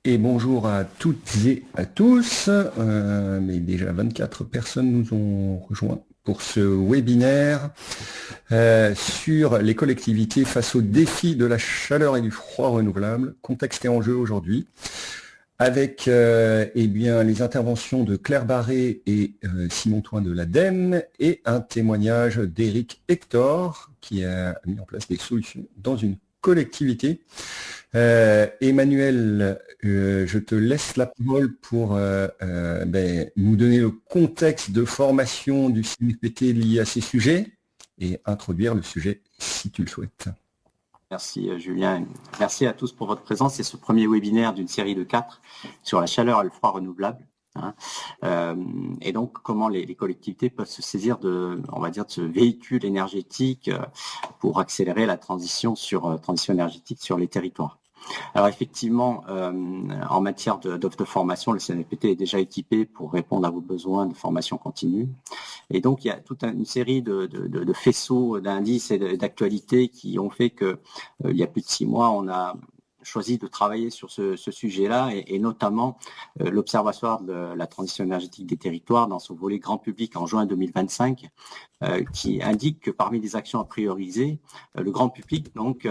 Et bonjour à toutes et à tous. Mais déjà 24 personnes nous ont rejoints pour ce webinaire sur les collectivités face aux défis de la chaleur et du froid renouvelable, contexte et enjeux aujourd'hui, avec bien, les interventions de Claire Barré et Simon Toin de l'ADEME et un témoignage d'Éric Hector qui a mis en place des solutions dans une collectivité. Emmanuel, je te laisse la parole pour nous donner le contexte de formation du CNFPT lié à ces sujets et introduire le sujet si tu le souhaites. Merci Julien, merci à tous pour votre présence. C'est ce premier webinaire d'une série de 4 sur la chaleur et le froid renouvelable. Et donc comment les collectivités peuvent se saisir de ce véhicule énergétique pour accélérer la transition énergétique sur les territoires. Alors effectivement, en matière d'offres de formation, le CNFPT est déjà équipé pour répondre à vos besoins de formation continue. Et donc il y a toute une série de faisceaux d'indices et d'actualités qui ont fait que il y a plus de 6 mois, on a choisi de travailler sur ce sujet-là et notamment l'Observatoire de la transition énergétique des territoires dans son volet grand public en juin 2025 qui indique que parmi les actions à prioriser, le grand public donc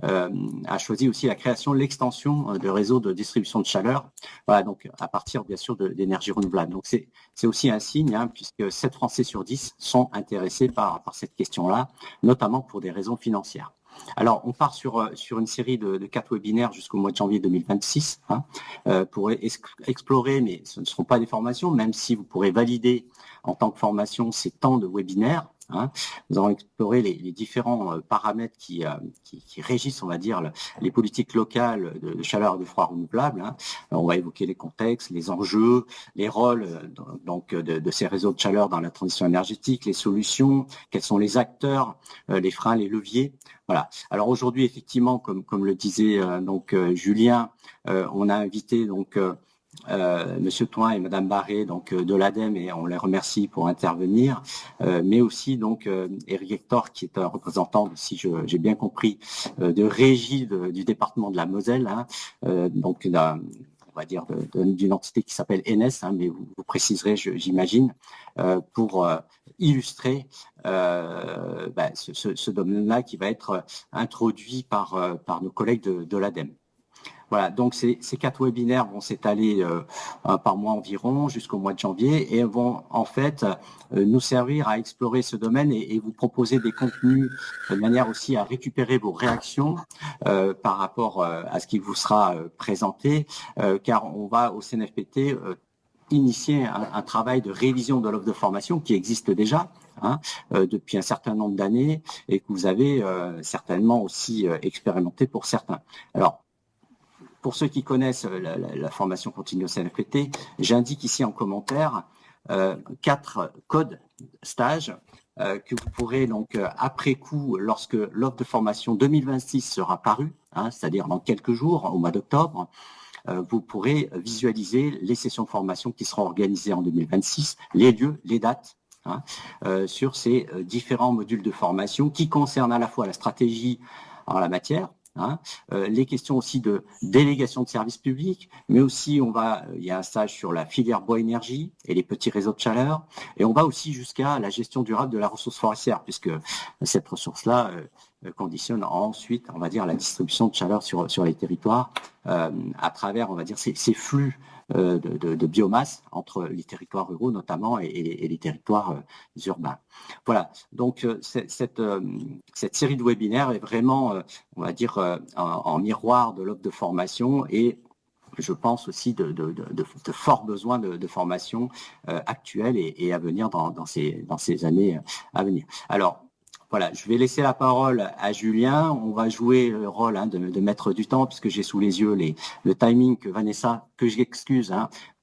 a choisi aussi la création, l'extension de réseaux de distribution de chaleur, voilà, donc à partir bien sûr d'énergie renouvelable. Donc c'est aussi un signe puisque 7 Français sur 10 sont intéressés par cette question-là, notamment pour des raisons financières. Alors, on part sur une série de 4 webinaires jusqu'au mois de janvier 2026 pour explorer, mais ce ne seront pas des formations, même si vous pourrez valider en tant que formation ces temps de webinaires. Nous allons explorer les différents paramètres qui régissent, on va dire, les politiques locales de chaleur et de froid renouvelable. On va évoquer les contextes, les enjeux, les rôles donc de ces réseaux de chaleur dans la transition énergétique, les solutions, quels sont les acteurs, les freins, les leviers. Voilà. Alors aujourd'hui, effectivement, comme le disait Julien, on a invité Monsieur Toin et Madame Barré de l'ADEME et on les remercie pour intervenir, mais aussi Éric Hector qui est un représentant, si j'ai bien compris, de régie du département de la Moselle, on va dire d'une entité qui s'appelle ENES, mais vous préciserez, j'imagine, pour illustrer ce domaine-là qui va être introduit par nos collègues de l'ADEME. Voilà, donc ces 4 webinaires vont s'étaler par mois environ jusqu'au mois de janvier et vont en fait nous servir à explorer ce domaine et vous proposer des contenus de manière aussi à récupérer vos réactions par rapport à ce qui vous sera présenté, car on va au CNFPT initier un travail de révision de l'offre de formation qui existe déjà depuis un certain nombre d'années et que vous avez certainement aussi expérimenté pour certains. Alors, pour ceux qui connaissent la formation continue au CNFPT, j'indique ici en commentaire 4 codes stage que vous pourrez après coup, lorsque l'offre de formation 2026 sera parue, c'est-à-dire dans quelques jours, au mois d'octobre, vous pourrez visualiser les sessions de formation qui seront organisées en 2026, les lieux, les dates, sur ces différents modules de formation qui concernent à la fois la stratégie en la matière, les questions aussi de délégation de services publics, mais aussi il y a un stage sur la filière bois-énergie et les petits réseaux de chaleur, et on va aussi jusqu'à la gestion durable de la ressource forestière, puisque cette ressource-là conditionne ensuite, on va dire, la distribution de chaleur sur les territoires à travers, on va dire, ces flux de biomasse entre les territoires ruraux notamment et les territoires urbains. Voilà, donc cette série de webinaires est vraiment, on va dire, en miroir de l'offre de formation et je pense aussi de forts besoins de formation actuels et à venir dans ces années à venir. Alors, voilà, je vais laisser la parole à Julien. On va jouer le rôle de maître du temps puisque j'ai sous les yeux le timing que Vanessa, que j'excuse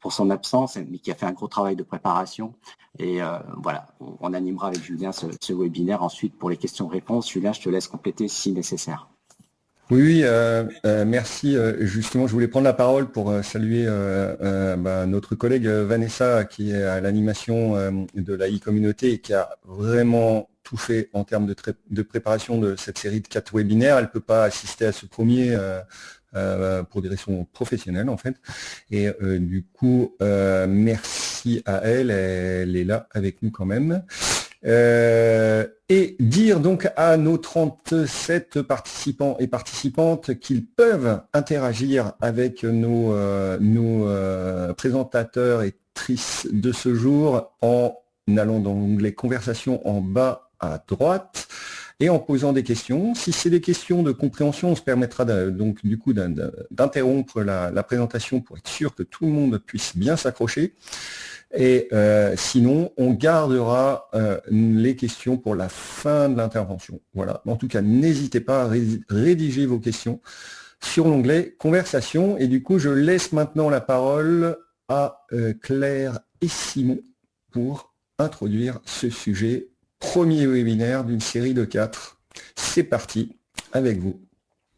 pour son absence, mais qui a fait un gros travail de préparation. Et voilà, on animera avec Julien ce webinaire ensuite pour les questions-réponses. Julien, je te laisse compléter si nécessaire. Oui, merci. Justement, je voulais prendre la parole pour saluer notre collègue Vanessa qui est à l'animation de la e-communauté et qui a vraiment tout fait en termes de préparation de cette série de 4 webinaires. Elle ne peut pas assister à ce premier pour des raisons professionnelles en fait. Et du coup, merci à elle, elle est là avec nous quand même. Et dire donc à nos 37 participants et participantes qu'ils peuvent interagir avec nos présentateurs et trices de ce jour en allant dans l'onglet conversation en bas à droite et en posant des questions. Si c'est des questions de compréhension, on se permettra donc du coup d'interrompre la présentation pour être sûr que tout le monde puisse bien s'accrocher. Et sinon, on gardera les questions pour la fin de l'intervention. Voilà. En tout cas, n'hésitez pas à rédiger vos questions sur l'onglet conversation. Et du coup, je laisse maintenant la parole à Claire et Simon pour introduire ce sujet. Premier webinaire d'une série de 4. C'est parti, avec vous.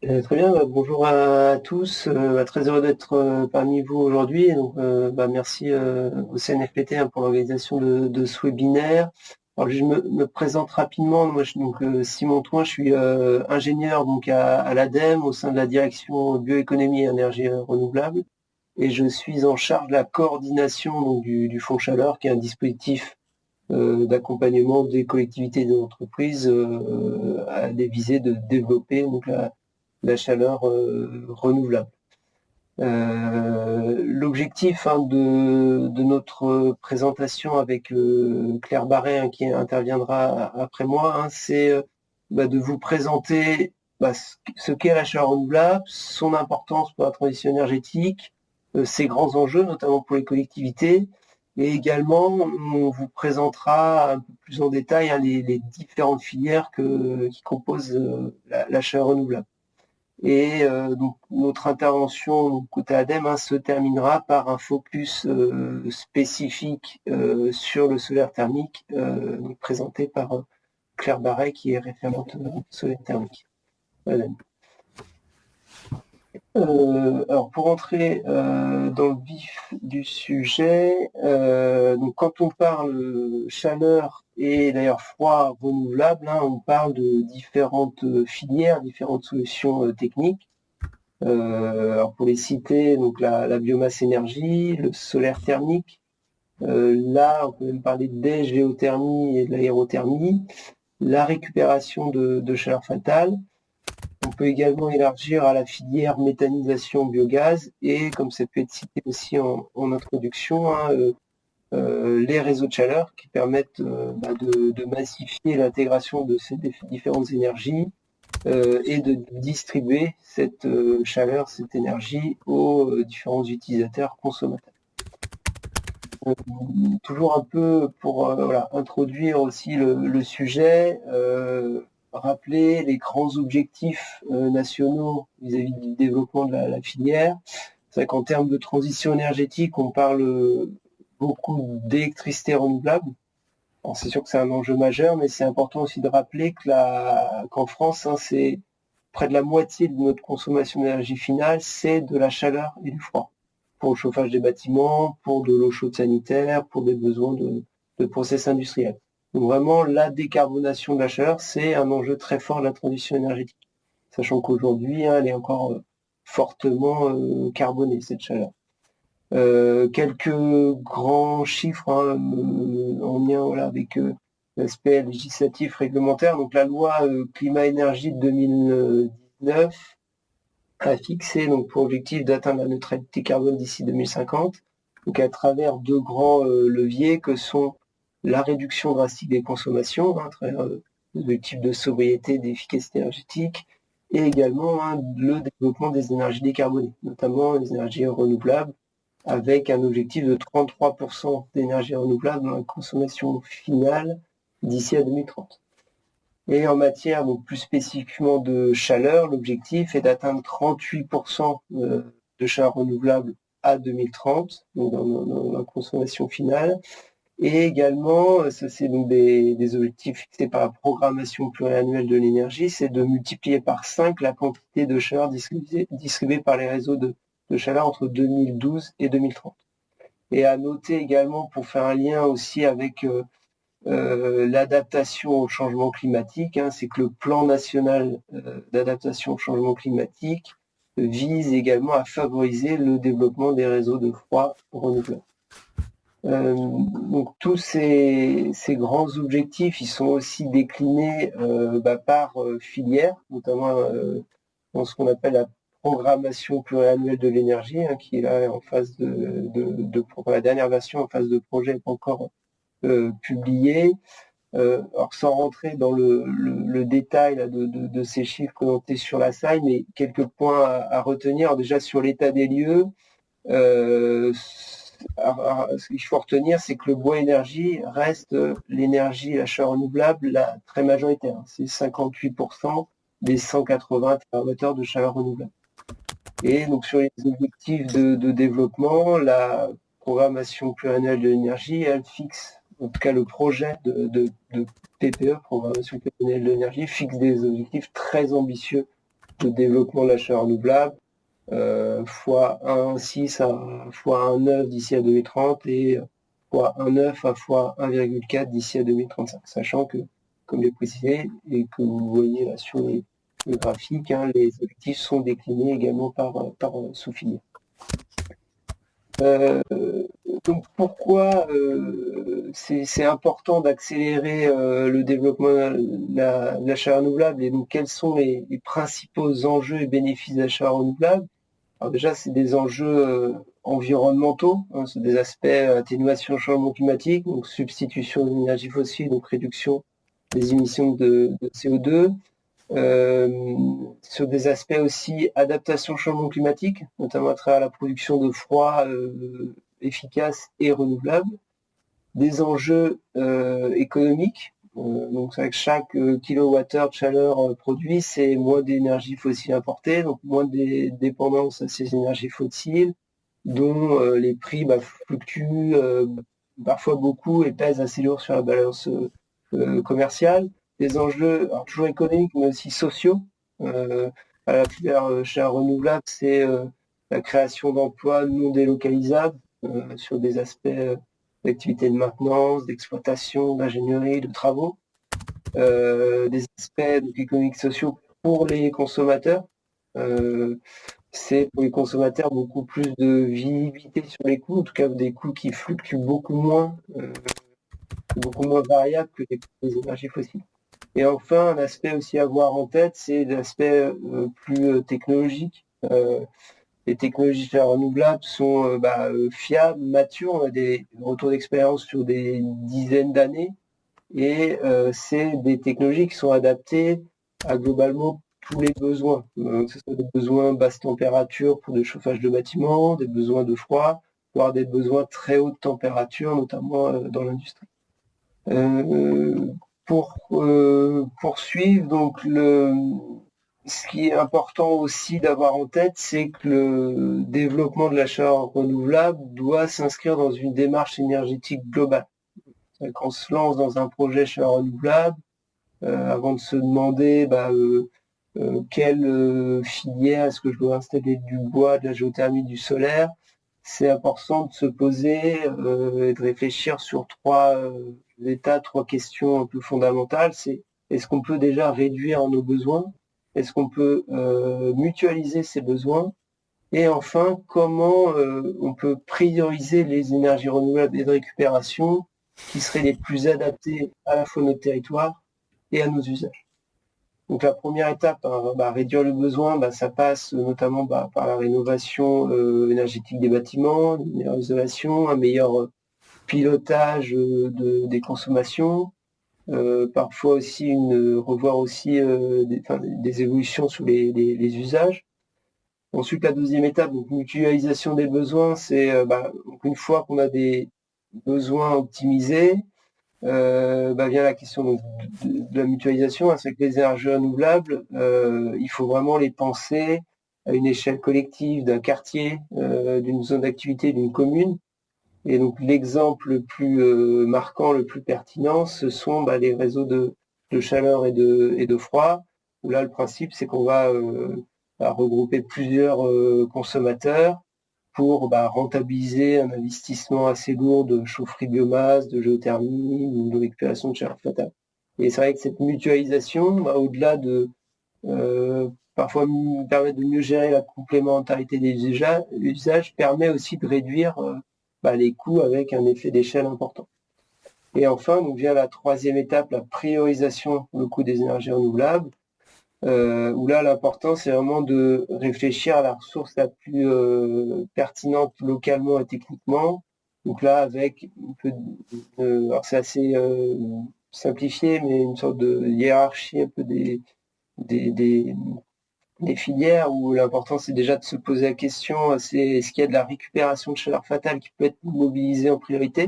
Très bien, bonjour à tous, très heureux d'être parmi vous aujourd'hui. Donc, merci au CNFPT pour l'organisation de ce webinaire. Alors, je me présente rapidement. Moi, Simon Thoin, je suis ingénieur donc à l'ADEME au sein de la direction bioéconomie et énergie renouvelable, et je suis en charge de la coordination donc, du Fonds Chaleur, qui est un dispositif d'accompagnement des collectivités et des entreprises à des visées de développer donc la chaleur renouvelable. L'objectif de notre présentation avec Claire Barret qui interviendra après moi, c'est de vous présenter ce qu'est la chaleur renouvelable, son importance pour la transition énergétique, ses grands enjeux, notamment pour les collectivités, et également on vous présentera un peu plus en détail les différentes filières qui composent la chaleur renouvelable. Et donc notre intervention côté ADEME se terminera par un focus spécifique sur le solaire thermique présenté par Claire Barret, qui est référente solaire thermique. ADEME. Alors pour entrer dans le vif du sujet, donc quand on parle chaleur et d'ailleurs froid renouvelable, on parle de différentes filières, différentes solutions techniques. Alors pour les citer, donc la biomasse énergie, le solaire thermique, là on peut même parler des géothermies et de l'aérothermie, la récupération de chaleur fatale. On peut également élargir à la filière méthanisation biogaz et, comme ça peut être cité aussi en introduction, les réseaux de chaleur qui permettent de massifier l'intégration de ces différentes énergies et de distribuer cette chaleur, cette énergie aux différents utilisateurs consommateurs. Toujours un peu pour introduire aussi le sujet, rappeler les grands objectifs nationaux vis-à-vis du développement de la filière. C'est vrai qu'en termes de transition énergétique, on parle beaucoup d'électricité renouvelable. Alors c'est sûr que c'est un enjeu majeur, mais c'est important aussi de rappeler qu'en France, c'est près de la moitié de notre consommation d'énergie finale, c'est de la chaleur et du froid. Pour le chauffage des bâtiments, pour de l'eau chaude sanitaire, pour des besoins de process industriels. Donc vraiment, la décarbonation de la chaleur, c'est un enjeu très fort de la transition énergétique. Sachant qu'aujourd'hui, elle est encore fortement carbonée, cette chaleur. Quelques grands chiffres en lien avec l'aspect législatif réglementaire. Donc la loi climat-énergie de 2019 a fixé donc pour objectif d'atteindre la neutralité carbone d'ici 2050, donc à travers deux grands leviers que sont la réduction drastique des consommations à travers l'objectif de sobriété, d'efficacité énergétique, et également le développement des énergies décarbonées, notamment les énergies renouvelables, avec un objectif de 33% d'énergie renouvelable dans la consommation finale d'ici à 2030. Et en matière donc plus spécifiquement de chaleur, l'objectif est d'atteindre 38% de chaleur renouvelable à 2030, donc dans la consommation finale. Et également, ça c'est donc des objectifs fixés par la programmation pluriannuelle de l'énergie, c'est de multiplier par 5 la quantité de chaleur distribuée par les réseaux de chaleur entre 2012 et 2030. Et à noter également, pour faire un lien aussi avec l'adaptation au changement climatique, c'est que le plan national d'adaptation au changement climatique vise également à favoriser le développement des réseaux de froid renouvelables. Donc tous ces grands objectifs, ils sont aussi déclinés par filière, notamment dans ce qu'on appelle la programmation pluriannuelle de l'énergie, qui est là en phase la dernière version en phase de projet n'est pas encore publiée. Alors sans rentrer dans le détail là, de ces chiffres présentés sur la slide, mais quelques points à retenir. Alors, déjà sur l'état des lieux, ce qu'il faut retenir, c'est que le bois énergie reste l'énergie, l'achat renouvelable, la très majoritaire. C'est 58% des 180 TWh de chaleur renouvelable. Et donc sur les objectifs de développement, la programmation pluriannuelle de l'énergie, elle fixe, en tout cas le projet de PPE, programmation pluriannuelle de l'énergie, fixe des objectifs très ambitieux de développement de la chaleur renouvelable, fois 1,6 à fois 1,9 d'ici à 2030 et fois 1,9 à fois 1,4 d'ici à 2035. Sachant que, comme je l'ai précisé, et que vous voyez là sur le graphique, les objectifs sont déclinés également par sous-filière. Donc pourquoi c'est important d'accélérer le développement de la chaleur renouvelable et donc quels sont les principaux enjeux et bénéfices de la chaleur renouvelable? Alors déjà, c'est des enjeux environnementaux, c'est des aspects atténuation du changement climatique, donc substitution des énergies fossiles, donc réduction des émissions de CO2. Sur des aspects aussi adaptation au changement climatique, notamment à travers la production de froid efficace et renouvelable. Des enjeux économiques, donc c'est vrai que chaque kilowattheure de chaleur produit, c'est moins d'énergie fossile importée, donc moins de dépendance à ces énergies fossiles, dont les prix fluctuent parfois beaucoup et pèsent assez lourd sur la balance commerciale. Des enjeux toujours économiques mais aussi sociaux. À la filière chaleur renouvelable, c'est la création d'emplois non délocalisables sur des aspects d'activité de maintenance, d'exploitation, d'ingénierie, de travaux. Des aspects économiques sociaux pour les consommateurs. C'est pour les consommateurs beaucoup plus de visibilité sur les coûts, en tout cas des coûts qui fluctuent beaucoup moins variables que les énergies fossiles. Et enfin, un aspect aussi à avoir en tête, c'est l'aspect plus technologique. Les technologies renouvelables sont fiables, matures, on a des retours d'expérience sur des dizaines d'années, et c'est des technologies qui sont adaptées à globalement tous les besoins, que ce soit des besoins basse température pour le chauffage de bâtiments, des besoins de froid, voire des besoins très haute température, notamment dans l'industrie. Pour poursuivre, donc ce qui est important aussi d'avoir en tête, c'est que le développement de la chaleur renouvelable doit s'inscrire dans une démarche énergétique globale. Quand on se lance dans un projet chaleur renouvelable, avant de se demander quelle filière est-ce que je dois installer, du bois, de la géothermie, du solaire, c'est important de se poser et de réfléchir sur trois questions un peu fondamentales. C'est est-ce qu'on peut déjà réduire nos besoins? Est-ce qu'on peut mutualiser ces besoins? Et enfin, comment on peut prioriser les énergies renouvelables et de récupération qui seraient les plus adaptées à la fois à notre territoire et à nos usages? Donc la première étape, réduire le besoin, ça passe notamment par la rénovation énergétique des bâtiments, une meilleure isolation, un meilleur pilotage des consommations, parfois aussi revoir aussi des évolutions sur les usages. Ensuite, la deuxième étape, donc mutualisation des besoins, c'est une fois qu'on a des besoins optimisés, vient la question de la mutualisation. C'est que les énergies renouvelables, il faut vraiment les penser à une échelle collective d'un quartier, d'une zone d'activité, d'une commune. Et donc l'exemple le plus marquant, le plus pertinent, ce sont les réseaux de chaleur et de froid, où là le principe c'est qu'on va regrouper plusieurs consommateurs pour rentabiliser un investissement assez lourd de chaufferie biomasse, de géothermie ou de récupération de chaleur fatale. Et c'est vrai que cette mutualisation, au-delà de parfois permet de mieux gérer la complémentarité des usages, permet aussi de réduire les coûts avec un effet d'échelle important. Et enfin, donc vient la troisième étape, la priorisation du coût des énergies renouvelables, où là, l'important, c'est vraiment de réfléchir à la ressource la plus pertinente localement et techniquement. Donc là, avec un peu alors c'est assez simplifié, mais une sorte de hiérarchie un peu des filières, où l'important, c'est déjà de se poser la question, est-ce qu'il y a de la récupération de chaleur fatale qui peut être mobilisée en priorité,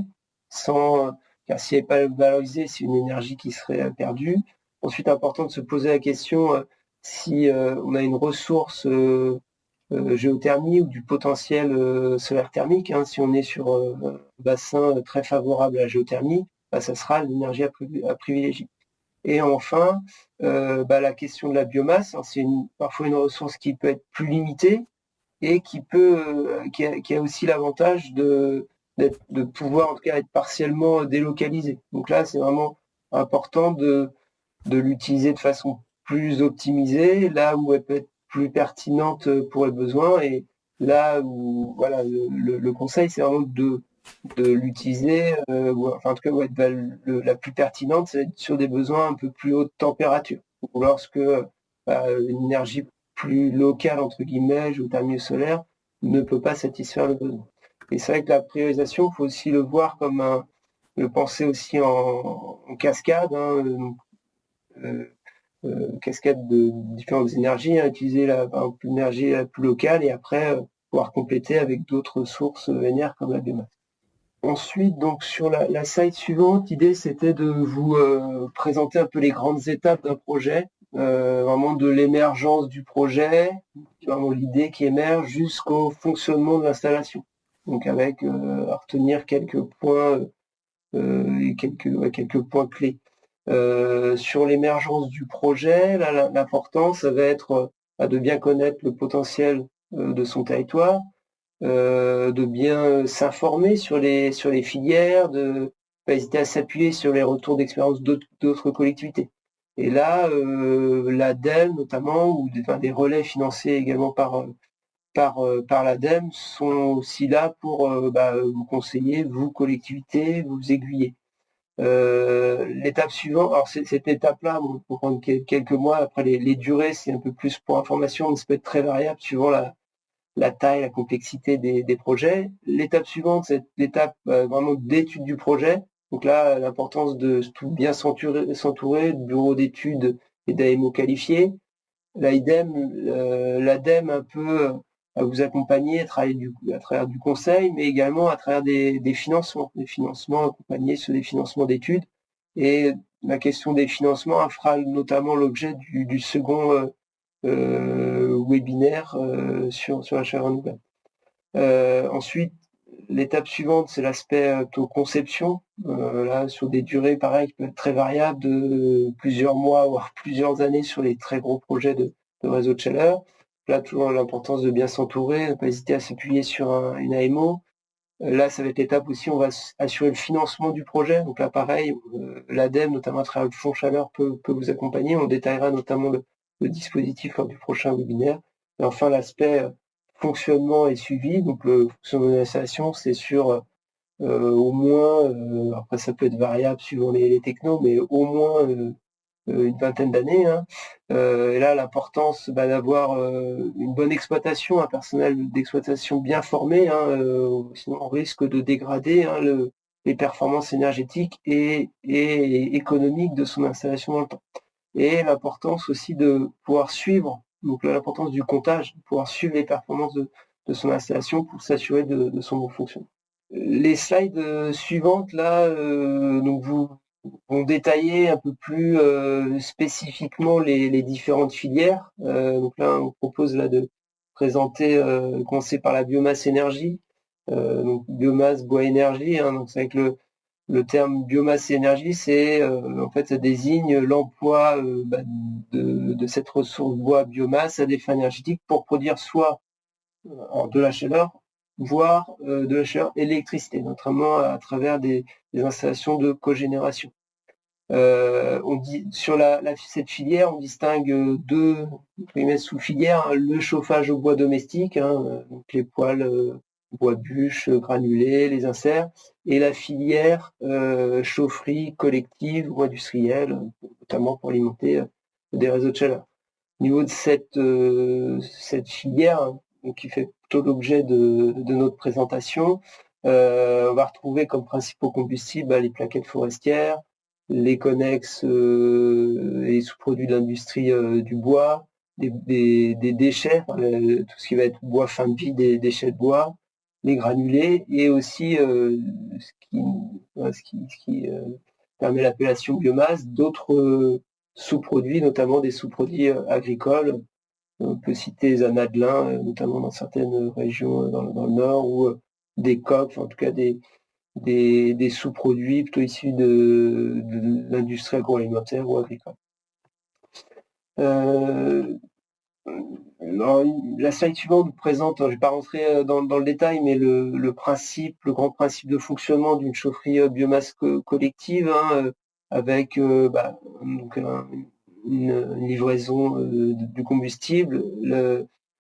car si elle n'est pas valorisée, c'est une énergie qui serait perdue. Ensuite, important de se poser la question si on a une ressource géothermie ou du potentiel solaire thermique. Si on est sur un bassin très favorable à la géothermie, ça sera l'énergie à privilégier. Et enfin, la question de la biomasse, c'est parfois une ressource qui peut être plus limitée et qui a aussi l'avantage de pouvoir en tout cas être partiellement délocalisée. Donc là, c'est vraiment important de l'utiliser de façon plus optimisée, là où elle peut être plus pertinente pour les besoins, et là où le conseil, c'est vraiment de l'utiliser, en tout cas la plus pertinente, c'est sur des besoins un peu plus haute température. Ou lorsque une énergie plus locale, entre guillemets, géothermie solaire, ne peut pas satisfaire le besoin. Et c'est vrai que la priorisation, il faut aussi le voir comme le penser aussi en cascade, cascade de différentes énergies, utiliser l'énergie la plus locale et après pouvoir compléter avec d'autres sources énergies comme la biomasse. Ensuite, donc sur la slide suivante, l'idée c'était de vous présenter un peu les grandes étapes d'un projet, vraiment de l'émergence du projet, vraiment l'idée qui émerge jusqu'au fonctionnement de l'installation. Donc avec à retenir quelques points quelques points clés. Sur l'émergence du projet, l'important, ça va être de bien connaître le potentiel de son territoire, de bien s'informer sur les filières, de ne pas hésiter à s'appuyer sur les retours d'expérience d'autres collectivités. Et là, l'ADEME notamment, ou des relais financés également par l'ADEME, sont aussi là pour vous conseiller, vous collectivités, vous aiguiller. L'étape suivante, alors cette étape-là, pour prendre quelques mois, après les durées, c'est un peu plus pour information, mais ça peut être très variable suivant la taille, la complexité des projets. L'étape suivante, c'est l'étape vraiment d'étude du projet. Donc là, l'importance de bien s'entourer de bureaux d'études et d'AMO qualifiés. L'ADEME un peu à vous accompagner à travers du conseil, mais également à travers des financements accompagnés sur des financements d'études. Et la question des financements fera notamment l'objet du second webinaire sur la chaleur renouvelable. Ensuite, l'étape suivante, c'est l'aspect conception. Là, sur des durées, pareil, qui peuvent être très variables, de plusieurs mois, voire plusieurs années sur les très gros projets de réseau de chaleur. Là, toujours l'importance de bien s'entourer, ne pas hésiter à s'appuyer sur une AMO. Là, ça va être l'étape aussi, on va assurer le financement du projet. Donc là, pareil, l'ADEME, notamment à travers le fonds chaleur, peut vous accompagner. On détaillera notamment le dispositif lors du prochain webinaire. Et enfin, l'aspect fonctionnement et suivi. Donc le fonctionnement de l'installation, c'est sur au moins, après ça peut être variable suivant les technos, mais au moins une vingtaine d'années. Et là, l'importance d'avoir une bonne exploitation, un personnel d'exploitation bien formé, sinon on risque de dégrader les performances énergétiques et économiques de son installation dans le temps. Et l'importance aussi de pouvoir suivre, donc l'importance du comptage, de pouvoir suivre les performances de son installation pour s'assurer de son bon fonctionnement. Les slides suivantes, là, donc vont détailler un peu plus spécifiquement les différentes filières. Donc là, on propose là de présenter, commencer par la biomasse énergie. Donc biomasse, bois, énergie. Donc c'est avec le terme biomasse et énergie, c'est en fait ça désigne l'emploi de cette ressource bois biomasse à des fins énergétiques pour produire soit de la chaleur, voire de la chaleur électricité, notamment à travers des installations de cogénération. On dit sur cette filière, on distingue deux sous-filières, hein, le chauffage au bois domestique, hein, donc les poêles bois bûche, granulés, les inserts, et la filière chaufferie collective ou industrielle, notamment pour alimenter des réseaux de chaleur. Au niveau de cette filière, hein, qui fait plutôt l'objet de notre présentation, on va retrouver comme principaux combustibles les plaquettes forestières, les connexes et sous-produits de l'industrie du bois, des déchets, tout ce qui va être bois fin de vie, des déchets de bois, les granulés, et aussi ce qui permet l'appellation biomasse, d'autres sous-produits, notamment des sous-produits agricoles. On peut citer les anadelins, notamment dans certaines régions dans le nord, ou des coques, en tout cas des sous-produits plutôt issus de l'industrie agroalimentaire ou agricole. Alors, la slide suivante nous présente, je ne vais pas rentrer dans le détail, mais le grand principe de fonctionnement d'une chaufferie biomasse collective, hein, avec donc une livraison du combustible.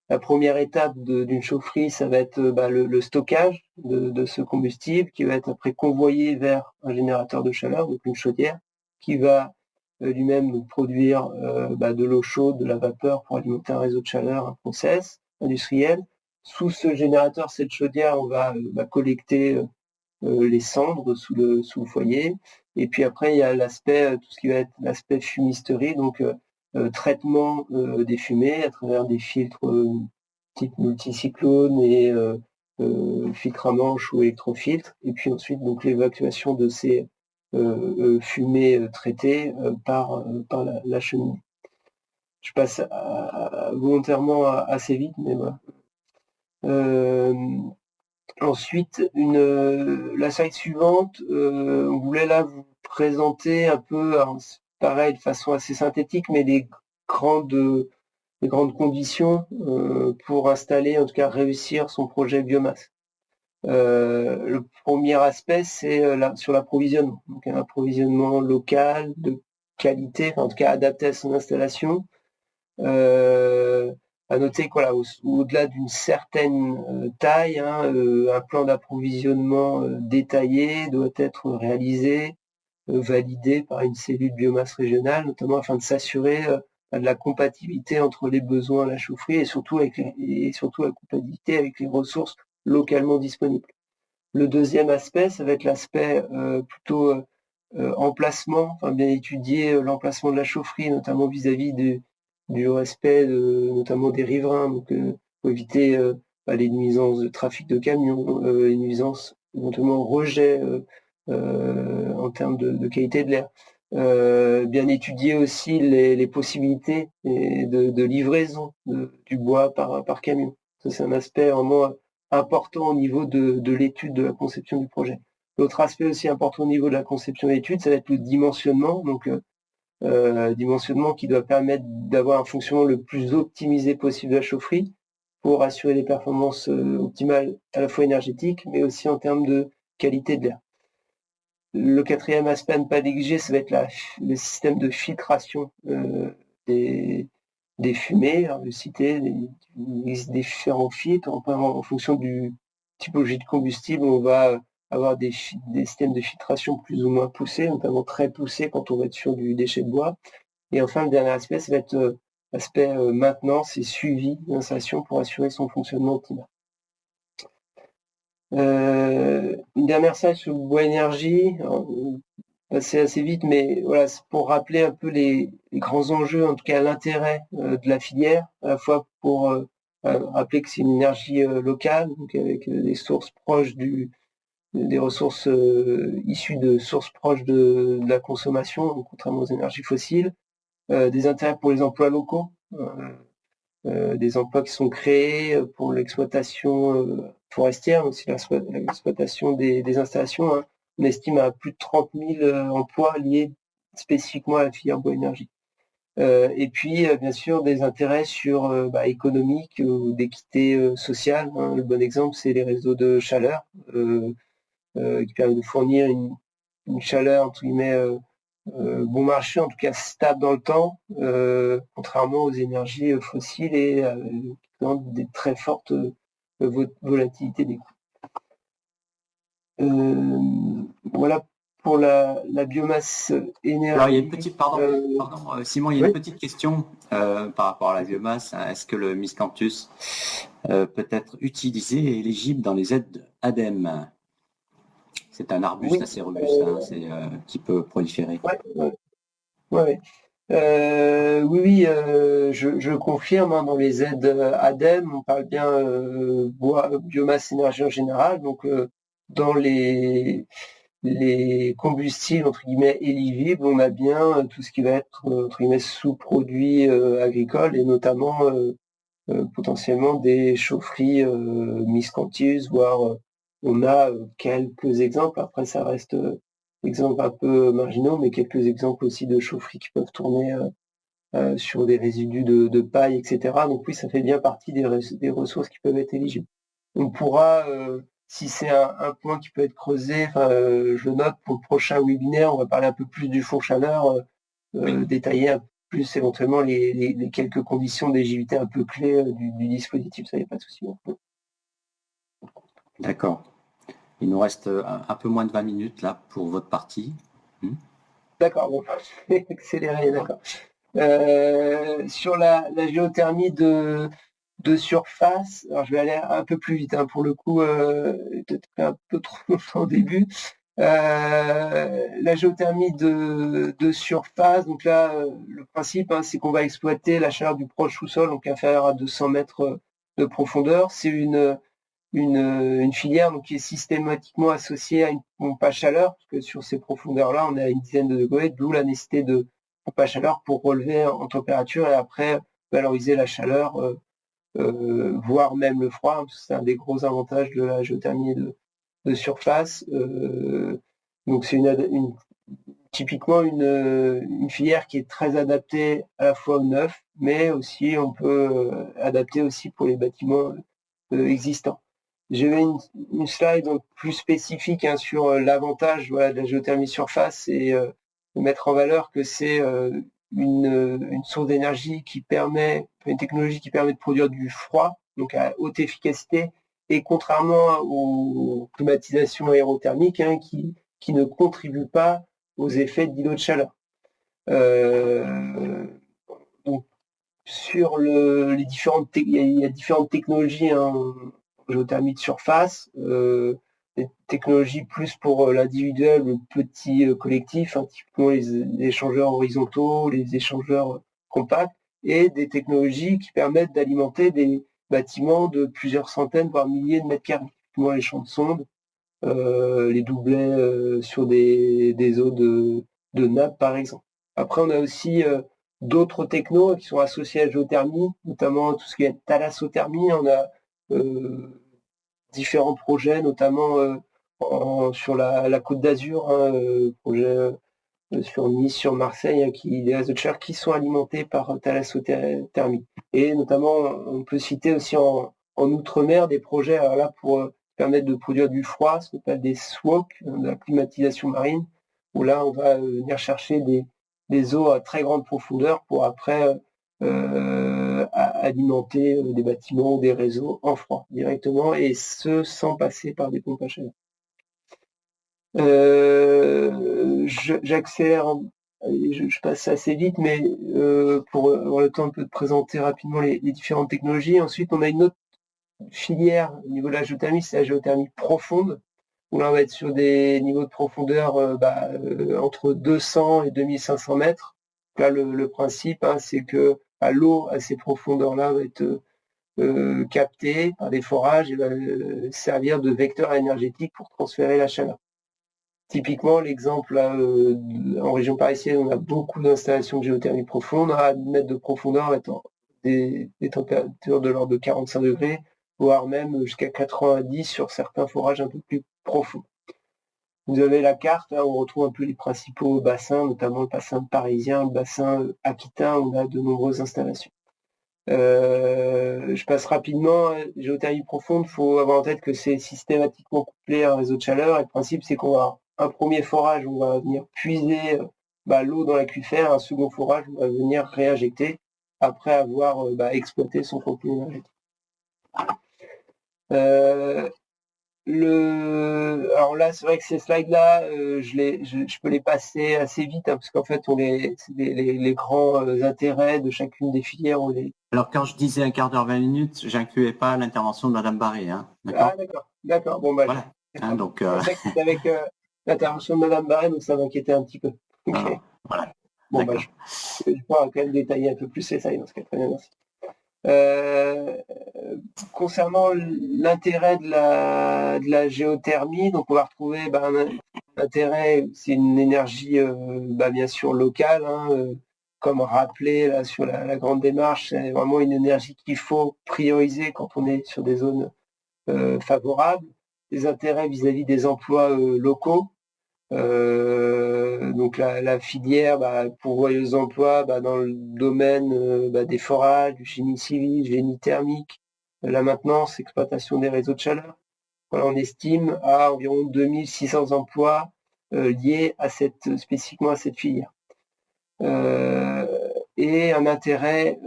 La première étape d'une chaufferie, ça va être le stockage de ce combustible, qui va être après convoyé vers un générateur de chaleur, donc une chaudière, qui va lui-même produire de l'eau chaude, de la vapeur pour alimenter un réseau de chaleur, un process industriel. Sous ce générateur, cette chaudière, on va collecter les cendres sous le foyer. Et puis après, il y a l'aspect, tout ce qui va être l'aspect fumisterie, donc traitement des fumées à travers des filtres type multicyclone et filtre à manche ou électrofiltre. Et puis ensuite, donc l'évacuation de ces fumée traitée par la cheminée. Je passe volontairement assez vite, mais voilà. Ensuite, la slide suivante, on voulait là vous présenter un peu, pareil, de façon assez synthétique, mais les grandes conditions pour installer, en tout cas réussir son projet biomasse. Le premier aspect, c'est sur l'approvisionnement. Donc un approvisionnement local, de qualité, en tout cas adapté à son installation. À noter que voilà, au-delà d'une certaine taille, hein, un plan d'approvisionnement détaillé doit être réalisé, validé par une cellule biomasse régionale, notamment afin de s'assurer de la compatibilité entre les besoins à la chaufferie et surtout la compatibilité avec les ressources localement disponibles. Le deuxième aspect, ça va être l'aspect plutôt emplacement, enfin bien étudier l'emplacement de la chaufferie, notamment vis-à-vis du respect notamment des riverains, donc pour éviter les nuisances de trafic de camions, les nuisances éventuellement rejet en termes de qualité de l'air. Bien étudier aussi les possibilités de livraison du bois par camion. Ça, c'est un aspect vraiment important au niveau de l'étude de la conception du projet. L'autre aspect aussi important au niveau de la conception de l'étude, ça va être le dimensionnement. Donc, dimensionnement qui doit permettre d'avoir un fonctionnement le plus optimisé possible de la chaufferie pour assurer des performances optimales à la fois énergétiques, mais aussi en termes de qualité de l'air. Le quatrième aspect à ne pas négliger, ça va être le système de filtration des fumées. Alors, je citais, il existe différents filtres en fonction du typologie de combustible. On va avoir des systèmes de filtration plus ou moins poussés, notamment très poussés quand on va être sur du déchet de bois. Et enfin, le dernier aspect, ça va être l'aspect maintenance et suivi d'installation pour assurer son fonctionnement optimal. Une dernière slide sur le bois énergie. C'est assez vite, mais voilà, c'est pour rappeler un peu les grands enjeux, en tout cas l'intérêt de la filière, à la fois pour rappeler que c'est une énergie locale, donc avec des sources proches des ressources issues de sources proches de la consommation, donc contrairement aux énergies fossiles, des intérêts pour les emplois locaux, des emplois qui sont créés pour l'exploitation forestière, mais aussi l'exploitation des installations. Hein. On estime à plus de 30 000 emplois liés spécifiquement à la filière bois-énergie. Et puis, bien sûr, des intérêts économiques ou d'équité sociale. Hein. Le bon exemple, c'est les réseaux de chaleur qui permettent de fournir une chaleur, entre guillemets, bon marché, en tout cas stable dans le temps, contrairement aux énergies fossiles et qui ont des très fortes volatilités des coûts. Voilà pour la biomasse énergétique. Alors, il y a une petite, pardon, Simon, il y a une petite question par rapport à la biomasse. Est-ce que le miscanthus peut être utilisé et éligible dans les aides ADEME? C'est un arbuste assez robuste qui peut proliférer. Oui, je confirme, hein, dans les aides ADEME, on parle bien bois, biomasse, énergie en général. Donc, dans les combustibles entre guillemets éligibles, on a bien tout ce qui va être entre guillemets sous-produits agricoles et notamment potentiellement des chaufferies miscanthus, voire on a quelques exemples. Après, ça reste exemples un peu marginaux, mais quelques exemples aussi de chaufferies qui peuvent tourner sur des résidus de paille, etc. Donc oui, ça fait bien partie des ressources qui peuvent être éligibles. On pourra, si c'est un point qui peut être creusé, je note pour le prochain webinaire, on va parler un peu plus du fonds chaleur, détailler un peu plus éventuellement les quelques conditions d'éligibilité un peu clés du dispositif, ça n'y a pas de souci. D'accord. Il nous reste un peu moins de 20 minutes là pour votre partie. D'accord, bon, je vais accélérer, d'accord. Sur la géothermie de surface, alors je vais aller un peu plus vite, hein, pour le coup, peut-être un peu trop longtemps au début. La géothermie de surface, donc là, le principe, hein, c'est qu'on va exploiter la chaleur du proche sous-sol, donc inférieur à 200 mètres de profondeur. C'est une filière donc, qui est systématiquement associée à une pompe à chaleur, parce que sur ces profondeurs-là, on est à une dizaine de degrés, d'où la nécessité de pompe à chaleur pour relever en température et après valoriser la chaleur, voire même le froid, hein, parce que c'est un des gros avantages de la géothermie de surface. Donc c'est typiquement une filière qui est très adaptée à la fois au neuf, mais aussi on peut adapter aussi pour les bâtiments existants. J'ai une slide donc plus spécifique, hein, sur l'avantage de la géothermie surface et de mettre en valeur que c'est une source d'énergie une technologie qui permet de produire du froid, donc à haute efficacité, et contrairement aux climatisations aérothermiques, hein, qui ne contribuent pas aux effets d'îlots de chaleur. Donc sur les différentes, il y a différentes technologies, hein, géothermie de surface, des technologies plus pour l'individuel, le petit collectif, hein, typiquement les échangeurs horizontaux, les échangeurs compacts, et des technologies qui permettent d'alimenter des bâtiments de plusieurs centaines, voire milliers de mètres carrés, typiquement les champs de sonde, les doublets sur des eaux de nappe, par exemple. Après, on a aussi d'autres technos qui sont associés à la géothermie, notamment tout ce qui est thalassothermie. On a différents projets, notamment sur la Côte d'Azur, hein, projet sur Nice, sur Marseille, hein, des réseaux de chaleur qui sont alimentés par thalassothermie. Et notamment, on peut citer aussi en outre-mer des projets là pour permettre de produire du froid, ce qu'on appelle des SWOC, de la climatisation marine, où là, on va venir chercher des eaux à très grande profondeur pour après alimenter des bâtiments, des réseaux en froid directement, et ce sans passer par des pompes à chaleur. J'accélère, je passe assez vite, mais pour avoir le temps un peu de présenter rapidement les différentes technologies. Ensuite, on a une autre filière au niveau de la géothermie, c'est la géothermie profonde, où là on va être sur des niveaux de profondeur entre 200 et 2500 mètres. Là, le principe, hein, c'est que l'eau à ces profondeurs-là va être captée par des forages et va servir de vecteur énergétique pour transférer la chaleur. Typiquement, l'exemple en région parisienne, on a beaucoup d'installations de géothermie profonde. À 1 mètre de profondeur, on attend des températures de l'ordre de 45 degrés, voire même jusqu'à 90 sur certains forages un peu plus profonds. Vous avez la carte, hein, on retrouve un peu les principaux bassins, notamment le bassin parisien, le bassin aquitain, où on a de nombreuses installations. Je passe rapidement. Géothermie profonde, il faut avoir en tête que c'est systématiquement couplé à un réseau de chaleur, et le principe, c'est qu'on va un premier forage, on va venir puiser l'eau dans l'aquifère, un second forage va venir réinjecter après avoir exploité son contenu énergétique. Alors là, c'est vrai que ces slides-là, je peux les passer assez vite, parce qu'en fait, c'est les grands intérêts de chacune des filières. Alors, quand je disais un quart d'heure, 20 minutes, j'incluais pas l'intervention de Madame Barré. Hein, d'accord. D'accord. Bon, voilà. Donc, je sais que c'était avec l'intervention de Madame Barré, donc ça m'inquiétait un petit peu. Okay. Voilà. Bon, je pourrais quand même détailler un peu plus les slides dans ce cas. Très bien, merci. Concernant l'intérêt de la géothermie, donc on va retrouver un intérêt, c'est une énergie bien sûr locale, comme rappelé là sur la grande démarche, c'est vraiment une énergie qu'il faut prioriser quand on est sur des zones favorables. Des intérêts vis-à-vis des emplois locaux. Donc la filière pourvoyeuse d'emplois dans le domaine des forages, du génie civil, génie thermique, la maintenance, exploitation des réseaux de chaleur. Voilà, on estime à environ 2600 emplois liés spécifiquement à cette filière. Et un intérêt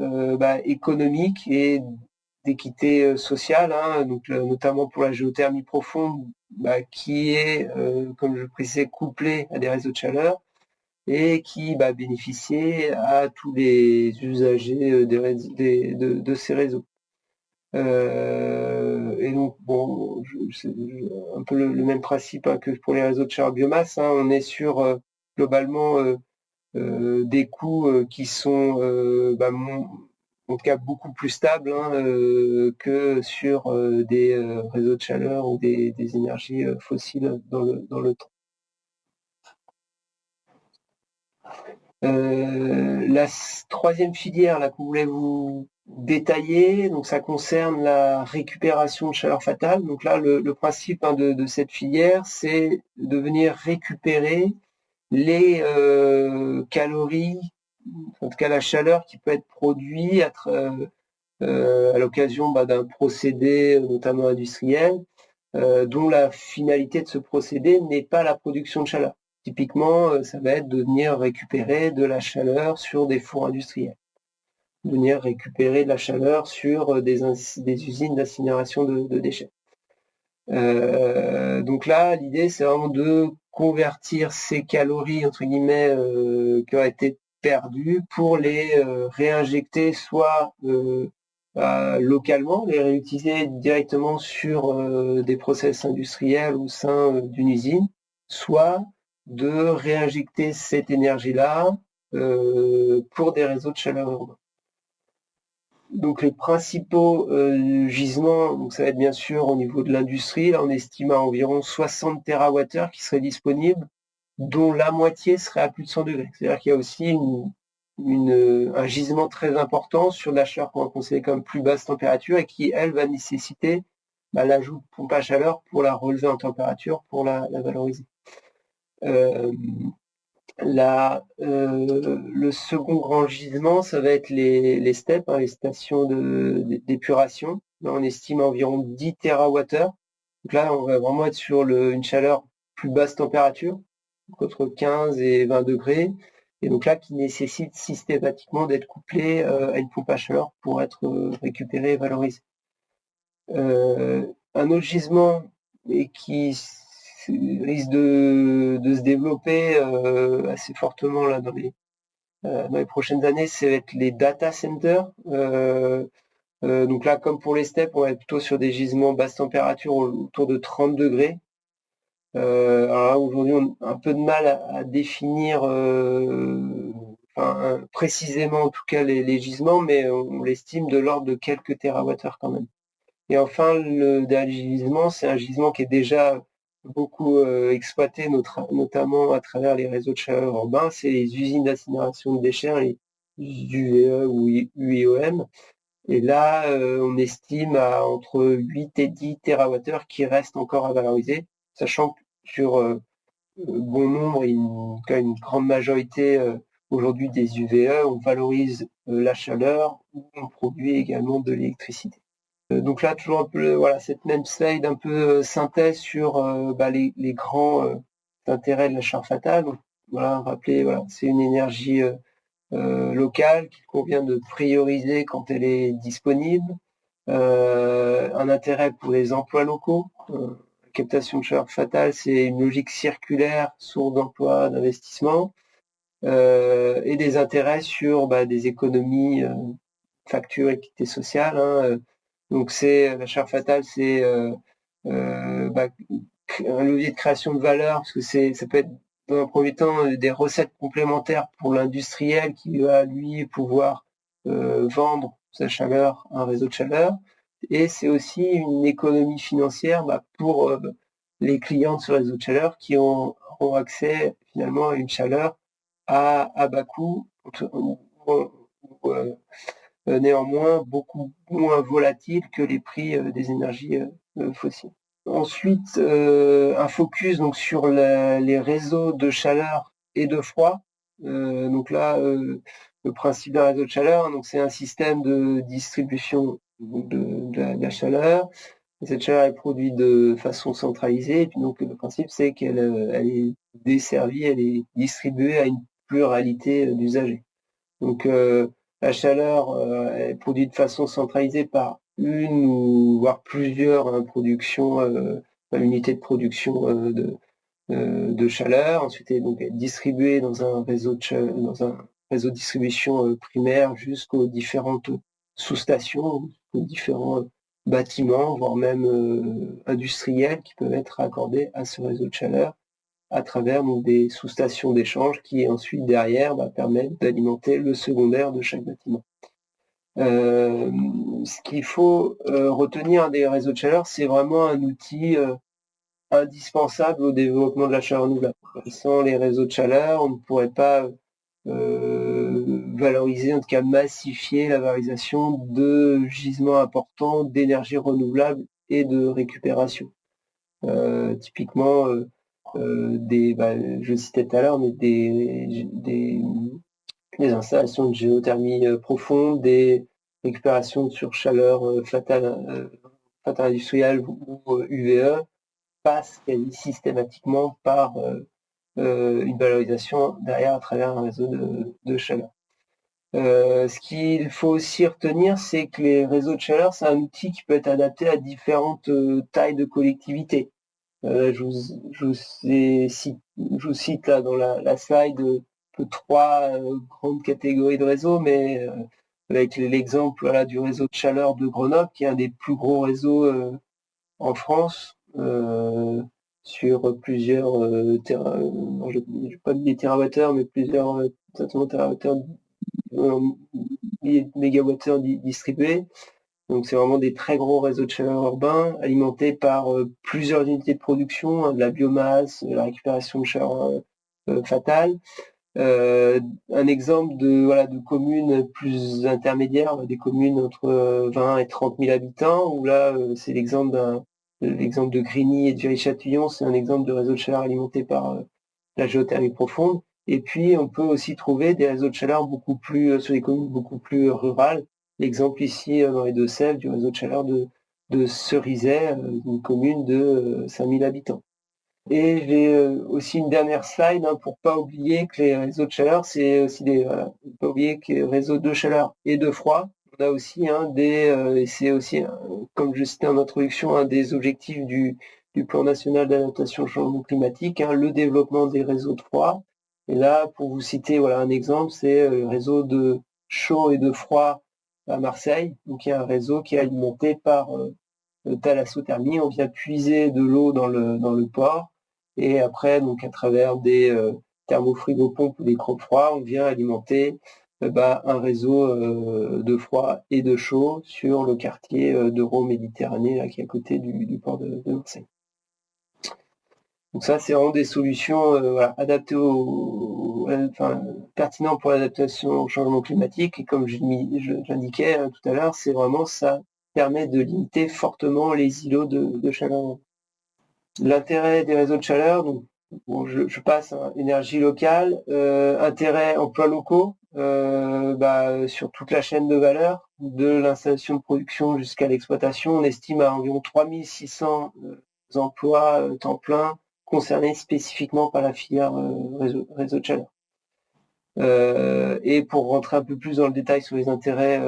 économique et d'équité sociale, donc notamment pour la géothermie profonde, qui est, comme je le précisais, couplée à des réseaux de chaleur et qui bénéficier à tous les usagers de ces réseaux. Et donc, bon, c'est un peu le même principe que pour les réseaux de chaleur biomasse. On est sur globalement des coûts qui sont en tout cas beaucoup plus stable que sur des réseaux de chaleur ou des énergies fossiles dans le temps. La troisième filière là, que vous voulez vous détailler, donc ça concerne la récupération de chaleur fatale. Donc là, le principe de cette filière, c'est de venir récupérer les calories, en tout cas la chaleur qui peut être produite à l'occasion d'un procédé notamment industriel, dont la finalité de ce procédé n'est pas la production de chaleur. Typiquement, ça va être de venir récupérer de la chaleur sur des fours industriels, de venir récupérer de la chaleur sur des usines d'incinération de déchets. Donc là, l'idée, c'est vraiment de convertir ces calories, entre guillemets, qui ont été perdues pour les réinjecter soit localement, les réutiliser directement sur des process industriels au sein d'une usine, soit de réinjecter cette énergie-là pour des réseaux de chaleur urbains. Donc les principaux gisements, donc ça va être bien sûr au niveau de l'industrie, là on estime à environ 60 TWh qui seraient disponibles, dont la moitié serait à plus de 100 degrés. C'est-à-dire qu'il y a aussi un gisement très important sur la chaleur qu'on va considérer comme plus basse température et qui, elle, va nécessiter l'ajout de pompe à chaleur pour la relever en température, pour la valoriser. Le second grand gisement, ça va être les STEP, les stations d'épuration. Là, on estime environ 10 TWh. Donc là, on va vraiment être sur une chaleur plus basse température, entre 15 et 20 degrés. Et donc là, qui nécessite systématiquement d'être couplé à une pompe à chaleur pour être récupéré et valorisé. Un autre gisement et qui risque de se développer assez fortement là dans les prochaines années, ça va être les data centers. Donc là, comme pour les steppes, on va être plutôt sur des gisements basse température autour de 30 degrés. Alors là, aujourd'hui, on a un peu de mal à définir précisément en tout cas les gisements, mais on l'estime de l'ordre de quelques térawattheures quand même. Et enfin, le dernier gisement, c'est un gisement qui est déjà beaucoup exploité, notamment à travers les réseaux de chaleur urbains, c'est les usines d'incinération de déchets, les UVE ou UIOM. Et là, on estime à entre 8 et 10 TWh qui restent encore à valoriser, sachant que sur bon nombre, une grande majorité aujourd'hui des UVE, on valorise la chaleur ou on produit également de l'électricité. Donc là, toujours un peu cette même slide, un peu synthèse sur les grands intérêts de la chaleur fatale. Donc, rappeler, c'est une énergie locale qu'il convient de prioriser quand elle est disponible. Un intérêt pour les emplois locaux. La captation de chaleur fatale, c'est une logique circulaire, source d'emploi, d'investissement, et des intérêts sur des économies, facture, équité sociale. Donc la chaleur fatale, c'est un levier de création de valeur, parce que ça peut être dans un premier temps des recettes complémentaires pour l'industriel qui va lui pouvoir vendre sa chaleur à un réseau de chaleur, et c'est aussi une économie financière pour les clients de ce réseau de chaleur qui auront accès finalement à une chaleur à bas coût, néanmoins beaucoup moins volatile que les prix des énergies fossiles. Ensuite, un focus donc sur les réseaux de chaleur et de froid. Donc là, le principe d'un réseau de chaleur, donc c'est un système de distribution de la chaleur. Et cette chaleur est produite de façon centralisée. Et puis donc le principe, c'est qu'elle est desservie, elle est distribuée à une pluralité d'usagers. Donc la chaleur est produite de façon centralisée par une ou voire plusieurs unités de production de chaleur. Ensuite, elle est donc distribuée dans un réseau de distribution primaire jusqu'aux différentes sous-stations, aux différents bâtiments, voire même industriels qui peuvent être raccordés à ce réseau de chaleur à travers des sous-stations d'échange qui ensuite derrière permettent d'alimenter le secondaire de chaque bâtiment. Ce qu'il faut retenir des réseaux de chaleur, c'est vraiment un outil indispensable au développement de la chaleur renouvelable. Sans les réseaux de chaleur, on ne pourrait pas valoriser, en tout cas massifier la valorisation de gisements importants d'énergie renouvelable et de récupération. Typiquement, je citais tout à l'heure, mais des installations de géothermie profonde, des récupérations de surchaleur fatale industrielle ou UVE passent quasi systématiquement par une valorisation derrière à travers un réseau de chaleur. Ce qu'il faut aussi retenir, c'est que les réseaux de chaleur, c'est un outil qui peut être adapté à différentes tailles de collectivités. Je vous cite là dans la slide trois grandes catégories de réseaux, mais avec l'exemple du réseau de chaleur de Grenoble, qui est un des plus gros réseaux en France, sur plusieurs je n'ai pas mis les térawattheures, mais plusieurs térawattheures, mégawattheures distribués. Donc c'est vraiment des très gros réseaux de chaleur urbains alimentés par plusieurs unités de production, de la biomasse, la récupération de chaleur fatale. Un exemple de communes plus intermédiaires, des communes entre 20 et 30 000 habitants, où là c'est l'exemple de Grigny et de Viry-Châtillon, c'est un exemple de réseau de chaleur alimenté par la géothermie profonde. Et puis on peut aussi trouver des réseaux de chaleur sur des communes beaucoup plus rurales. L'exemple ici dans les Deux-Sèvres du réseau de chaleur de Cerizay, une commune de 5000 habitants. Et j'ai aussi une dernière slide pour pas oublier que les réseaux de chaleur, c'est aussi pas oublier que les réseaux de chaleur et de froid, on a aussi et c'est aussi, comme je citais en introduction, un des objectifs du plan national d'adaptation au changement climatique, le développement des réseaux de froid. Et là, pour vous citer un exemple, c'est le réseau de chaud et de froid à Marseille. Donc il y a un réseau qui est alimenté par thalassothermie. On vient puiser de l'eau dans le port, et après, donc à travers des thermofrigopompes ou des crocs froids, on vient alimenter un réseau de froid et de chaud sur le quartier d'Euro-Méditerranée qui est à côté du port de Marseille. Donc ça, c'est vraiment des solutions adaptées pertinentes pour l'adaptation au changement climatique. Et comme j'indiquais tout à l'heure, c'est vraiment ça permet de limiter fortement les îlots de chaleur. L'intérêt des réseaux de chaleur, donc je passe énergie locale, intérêt emplois locaux, sur toute la chaîne de valeur, de l'installation de production jusqu'à l'exploitation. On estime à environ 3600 emplois temps plein concernés spécifiquement par la filière réseau de chaleur. Et pour rentrer un peu plus dans le détail sur les intérêts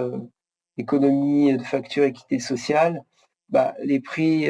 économie, de facture, équité sociale, les prix,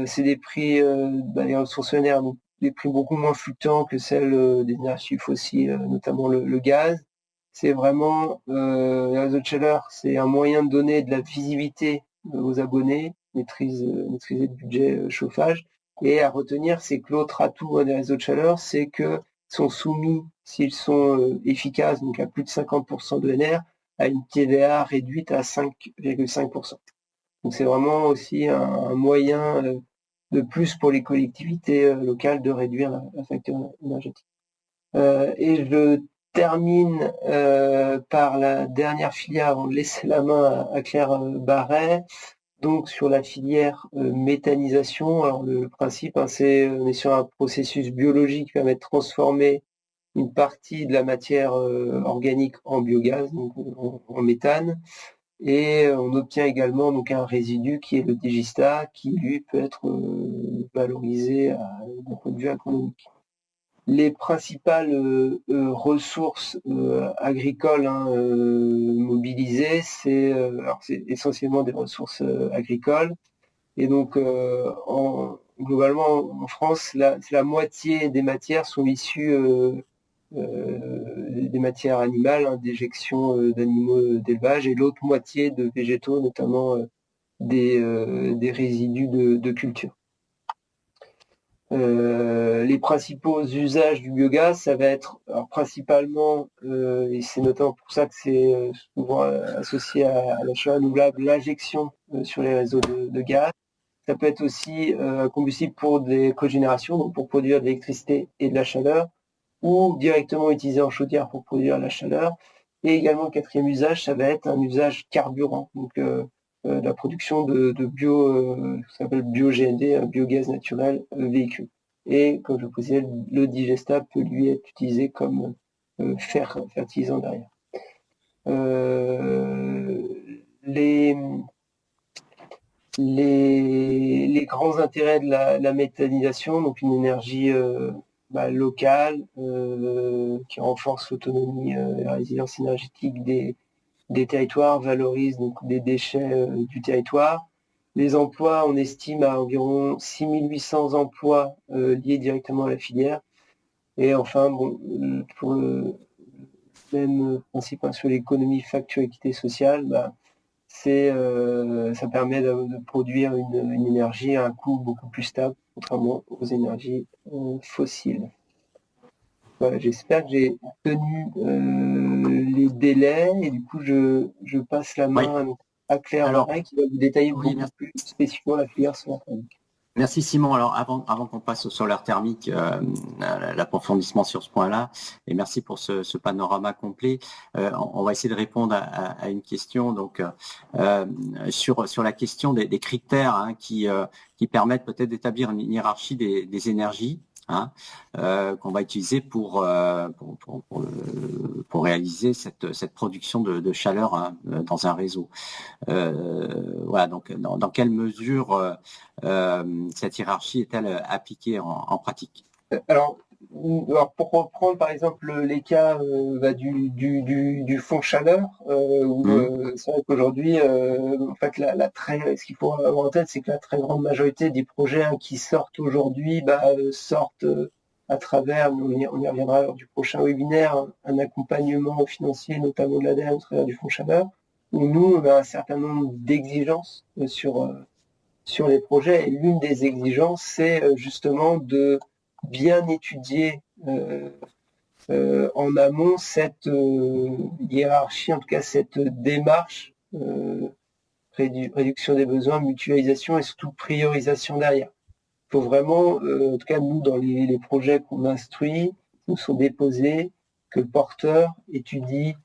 c'est des prix des ressources énergétiques, donc des prix beaucoup moins fluctuants que celles des énergies fossiles, notamment le gaz. C'est vraiment les réseaux de chaleur, c'est un moyen de donner de la visibilité aux abonnés, maîtriser le budget chauffage. Et à retenir, c'est que l'autre atout des réseaux de chaleur, c'est que sont soumis, s'ils sont efficaces, donc à plus de 50% de NR, à une TVA réduite à 5,5%. Donc c'est vraiment aussi un moyen de plus pour les collectivités locales de réduire la facture énergétique. Et je termine par la dernière filière avant de laisser la main à Claire Barret. Donc sur la filière méthanisation, alors le principe, c'est on est sur un processus biologique qui permet de transformer une partie de la matière organique en biogaz, donc en méthane, et on obtient également donc un résidu qui est le digestat, qui lui peut être valorisé d'un point de vue économique. Les principales ressources agricoles mobilisées, c'est essentiellement des ressources agricoles. Et donc, globalement, en France, la moitié des matières sont issues des matières animales, d'éjection d'animaux d'élevage, et l'autre moitié de végétaux, notamment des résidus de culture. Les principaux usages du biogaz, ça va être principalement, et c'est notamment pour ça que c'est souvent associé à l'achat renouvelable, l'injection sur les réseaux de gaz. Ça peut être aussi un combustible pour des cogénérations, donc pour produire de l'électricité et de la chaleur, ou directement utilisé en chaudière pour produire la chaleur. Et également, le quatrième usage, ça va être un usage carburant, donc la production de bio, ce qu'on appelle bio-GND, un biogaz naturel véhicule. Et comme je vous disais, le digestat peut lui être utilisé comme fertilisant derrière. Les grands intérêts de la méthanisation, donc une énergie locale qui renforce l'autonomie et la résilience énergétique des territoires, valorise donc des déchets du territoire. Les emplois, on estime à environ 6800 emplois liés directement à la filière. Et enfin, pour le même principe sur l'économie, facture, équité sociale, ça permet de produire une énergie à un coût beaucoup plus stable, contrairement aux énergies fossiles. Voilà, j'espère que j'ai tenu les délais, et du coup je passe la main à Claire Barret qui va vous détailler beaucoup plus spécifiquement la filière solaire thermique. Merci Simon. Alors avant qu'on passe au solaire thermique, l'approfondissement sur ce point-là, et merci pour ce panorama complet. On va essayer de répondre à une question. Donc sur la question des critères qui permettent peut-être d'établir une hiérarchie des énergies. Qu'on va utiliser pour réaliser cette production de chaleur dans un réseau. Voilà, donc dans quelle mesure cette hiérarchie est-elle appliquée en pratique? Alors, pour reprendre par exemple les cas du fonds chaleur, où c'est vrai qu'aujourd'hui, en fait, ce qu'il faut avoir en tête, c'est que la très grande majorité des projets qui sortent aujourd'hui sortent à travers, on y reviendra lors du prochain webinaire, un accompagnement financier, notamment de l'ADEME, à travers du fonds chaleur, où nous, on a un certain nombre d'exigences sur les projets. Et l'une des exigences, c'est justement de bien étudier en amont cette hiérarchie, en tout cas cette démarche, réduction des besoins, mutualisation et surtout priorisation derrière. Il faut vraiment, en tout cas nous, dans les projets qu'on instruit, nous sont déposés, que le porteur étudie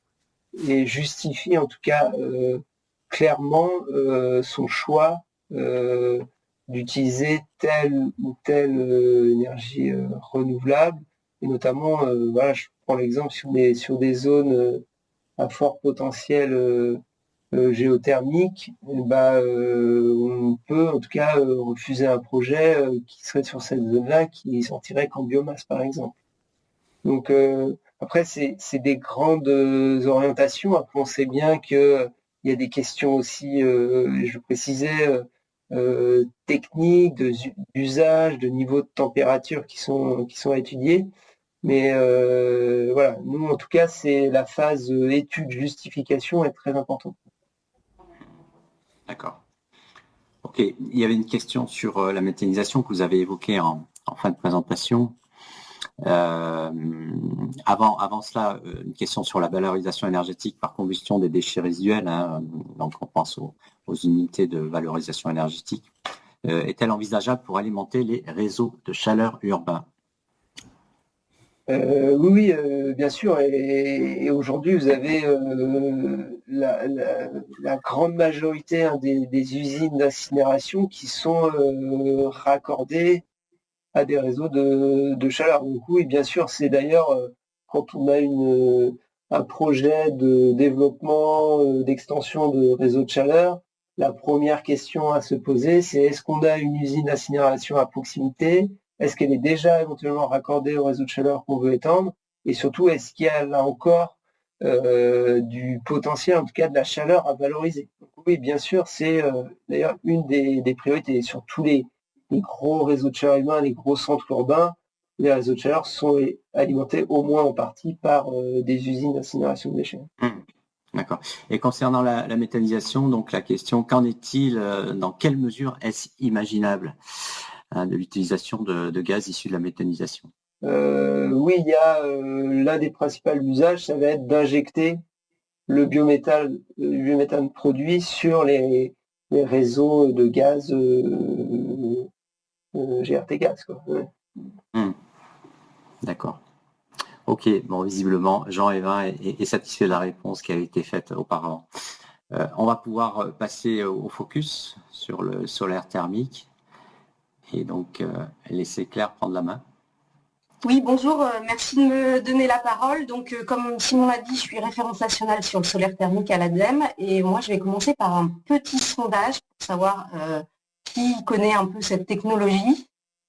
et justifie en tout cas clairement son choix d'utiliser telle ou telle énergie renouvelable, et notamment, je prends l'exemple sur des zones à fort potentiel géothermique, on peut en tout cas refuser un projet qui serait sur cette zone-là, qui sortirait qu'en biomasse, par exemple. Donc après, c'est des grandes orientations. Après, on sait bien que il y a des questions aussi, je précisais, techniques, d'usage, de niveau de température qui sont étudiés. Mais voilà, nous en tout cas, c'est la phase étude justification est très importante. D'accord. Ok, il y avait une question sur la méthanisation que vous avez évoquée en fin de présentation. Avant cela, une question sur la valorisation énergétique par combustion des déchets résiduels, hein, donc on pense aux unités de valorisation énergétique. Est-elle envisageable pour alimenter les réseaux de chaleur urbains? Oui, bien sûr. Et aujourd'hui, vous avez la grande majorité des usines d'incinération qui sont raccordées à des réseaux de chaleur. Donc oui, bien sûr, c'est d'ailleurs quand on a un projet de développement, d'extension de réseau de chaleur, la première question à se poser, c'est est-ce qu'on a une usine d'incinération à proximité? Est-ce qu'elle est déjà éventuellement raccordée au réseau de chaleur qu'on veut étendre? Et surtout, est-ce qu'il y a là encore du potentiel, en tout cas de la chaleur à valoriser? Donc, oui, bien sûr, c'est d'ailleurs une des priorités sur tous les gros réseaux de chaleur humains, les gros centres urbains. Les réseaux de chaleur sont alimentés au moins en partie par des usines d'incinération de déchets. D'accord. Et concernant la méthanisation, donc la question, qu'en est-il, dans quelle mesure est-ce imaginable de l'utilisation de gaz issus de la méthanisation? Oui, il y a l'un des principaux usages, ça va être d'injecter le biométhane produit sur les réseaux de gaz GRT gaz, quoi. Ouais. D'accord. Ok, bon, visiblement, Jean-Évin est satisfait de la réponse qui a été faite auparavant. On va pouvoir passer au focus sur le solaire thermique et donc laisser Claire prendre la main. Oui, bonjour, merci de me donner la parole. Donc, comme Simon l'a dit, je suis référence nationale sur le solaire thermique à l'ADEME et moi, je vais commencer par un petit sondage pour savoir qui connaît un peu cette technologie.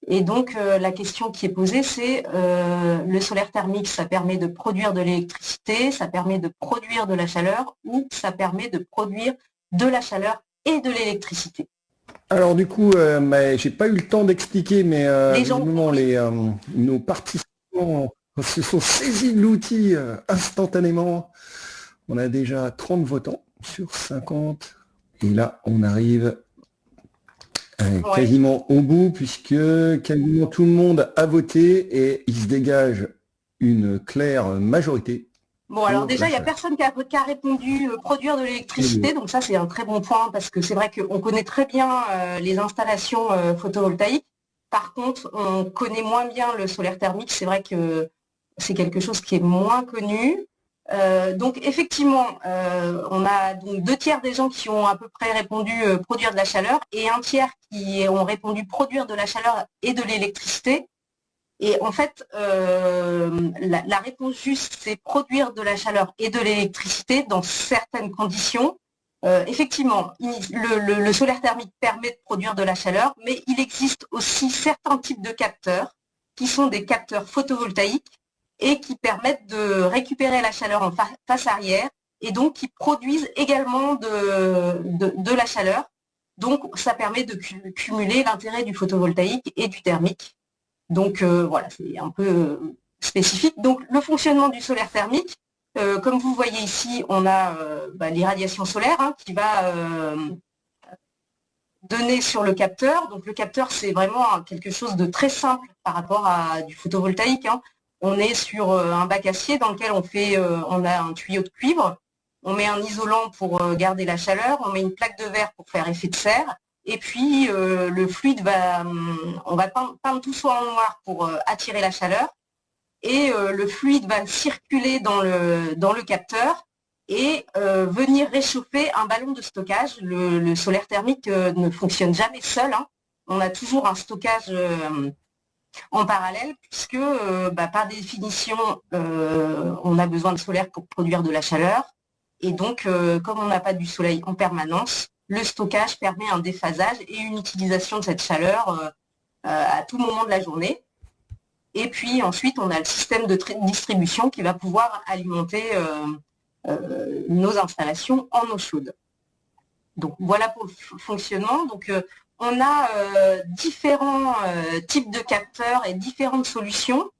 Et donc, la question qui est posée, c'est le solaire thermique, ça permet de produire de l'électricité, ça permet de produire de la chaleur ou ça permet de produire de la chaleur et de l'électricité. Alors du coup, j'ai pas eu le temps d'expliquer, mais visiblement nos participants se sont saisis de l'outil instantanément. On a déjà 30 votants sur 50. Et là, on arrive quasiment au bout, puisque quasiment tout le monde a voté et il se dégage une claire majorité. Bon, alors déjà, il n'y a personne qui a répondu produire de l'électricité, donc ça, c'est un très bon point, parce que c'est vrai qu'on connaît très bien les installations photovoltaïques. Par contre, on connaît moins bien le solaire thermique. C'est vrai que c'est quelque chose qui est moins connu. Donc, effectivement, on a donc 2 tiers des gens qui ont à peu près répondu produire de la chaleur et 1 tiers qui ont répondu produire de la chaleur et de l'électricité. Et en fait, la réponse juste, c'est produire de la chaleur et de l'électricité dans certaines conditions. Effectivement, le solaire thermique permet de produire de la chaleur, mais il existe aussi certains types de capteurs qui sont des capteurs photovoltaïques et qui permettent de récupérer la chaleur en face arrière et donc qui produisent également de la chaleur. Donc, ça permet de cumuler l'intérêt du photovoltaïque et du thermique. Donc voilà, c'est un peu spécifique. Donc le fonctionnement du solaire thermique, comme vous voyez ici, on a l'irradiation solaire qui va donner sur le capteur. Donc le capteur, c'est vraiment quelque chose de très simple par rapport à du photovoltaïque. On est sur un bac acier dans lequel on a un tuyau de cuivre, on met un isolant pour garder la chaleur, on met une plaque de verre pour faire effet de serre. Et puis, le fluide on va peindre tout ça en noir pour attirer la chaleur. Et le fluide va circuler dans le capteur et venir réchauffer un ballon de stockage. Le solaire thermique ne fonctionne jamais seul. On a toujours un stockage en parallèle puisque, par définition, on a besoin de solaire pour produire de la chaleur. Et donc, comme on n'a pas du soleil en permanence, le stockage permet un déphasage et une utilisation de cette chaleur à tout moment de la journée. Et puis ensuite, on a le système de distribution qui va pouvoir alimenter nos installations en eau chaude. Donc voilà pour le fonctionnement. Donc on a différents types de capteurs et différentes solutions.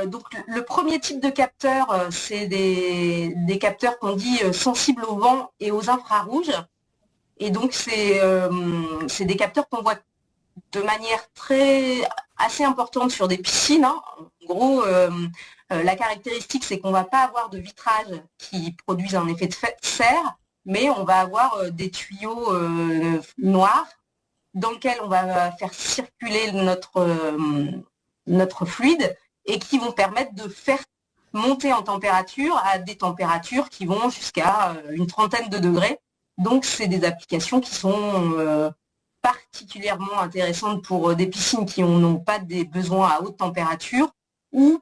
Donc le premier type de capteur, c'est des capteurs qu'on dit sensibles au vent et aux infrarouges. Et donc c'est des capteurs qu'on voit de manière assez importante sur des piscines. Hein. En gros, la caractéristique, c'est qu'on ne va pas avoir de vitrage qui produisent un effet de serre, mais on va avoir des tuyaux noirs dans lesquels on va faire circuler notre fluide et qui vont permettre de faire monter en température à des températures qui vont jusqu'à une trentaine de degrés. Donc, c'est des applications qui sont particulièrement intéressantes pour des piscines qui n'ont pas des besoins à haute température ou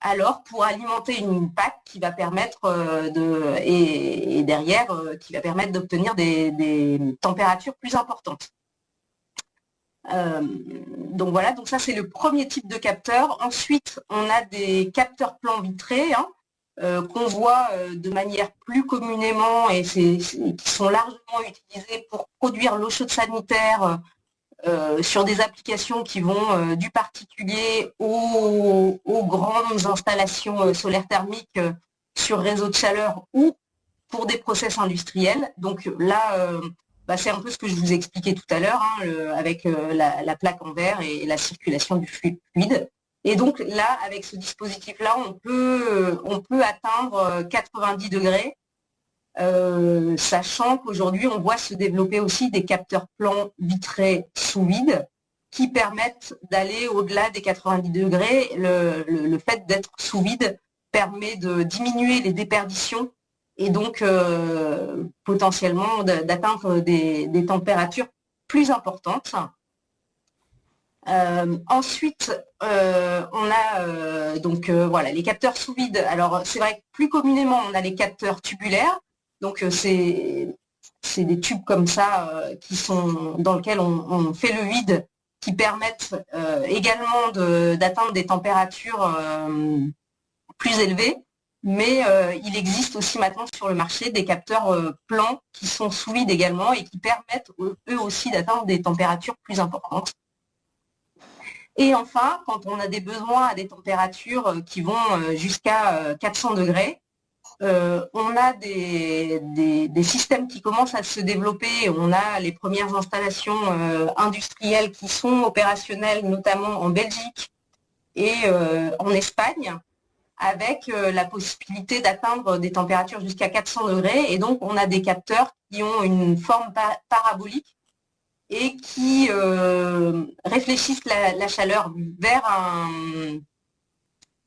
alors pour alimenter une PAC qui va permettre et derrière qui va permettre d'obtenir des températures plus importantes. Donc voilà, donc ça c'est le premier type de capteur. Ensuite, on a des capteurs plans vitrés qu'on voit de manière plus communément et qui sont largement utilisés pour produire l'eau chaude sanitaire sur des applications qui vont du particulier aux grandes installations solaires thermiques sur réseau de chaleur ou pour des process industriels. Donc là, c'est un peu ce que je vous ai expliqué tout à l'heure avec la plaque en verre et la circulation du fluide. Et donc là, avec ce dispositif-là, on peut atteindre 90 degrés, sachant qu'aujourd'hui, on voit se développer aussi des capteurs plans vitrés sous vide qui permettent d'aller au-delà des 90 degrés. Le fait d'être sous vide permet de diminuer les déperditions et donc potentiellement d'atteindre des températures plus importantes. Ensuite, on a voilà les capteurs sous vide. Alors c'est vrai que plus communément on a les capteurs tubulaires. Donc c'est des tubes comme ça qui sont dans lesquels on fait le vide, qui permettent également d'atteindre des températures plus élevées. Mais il existe aussi maintenant sur le marché des capteurs plans qui sont sous vide également et qui permettent eux aussi d'atteindre des températures plus importantes. Et enfin, quand on a des besoins à des températures qui vont jusqu'à 400 degrés, on a des systèmes qui commencent à se développer. On a les premières installations industrielles qui sont opérationnelles, notamment en Belgique et en Espagne, avec la possibilité d'atteindre des températures jusqu'à 400 degrés. Et donc, on a des capteurs qui ont une forme parabolique et qui réfléchissent la chaleur vers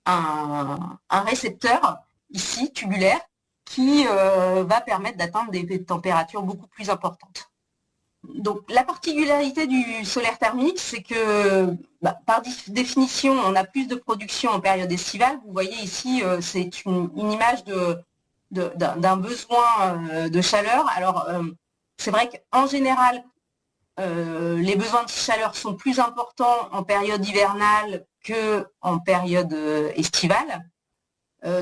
un récepteur, ici, tubulaire, qui va permettre d'atteindre des températures beaucoup plus importantes. Donc, la particularité du solaire thermique, c'est que, par définition, on a plus de production en période estivale. Vous voyez ici, c'est une image d'un besoin de chaleur. Alors, c'est vrai qu'en général, les besoins de chaleur sont plus importants en période hivernale qu'en période estivale.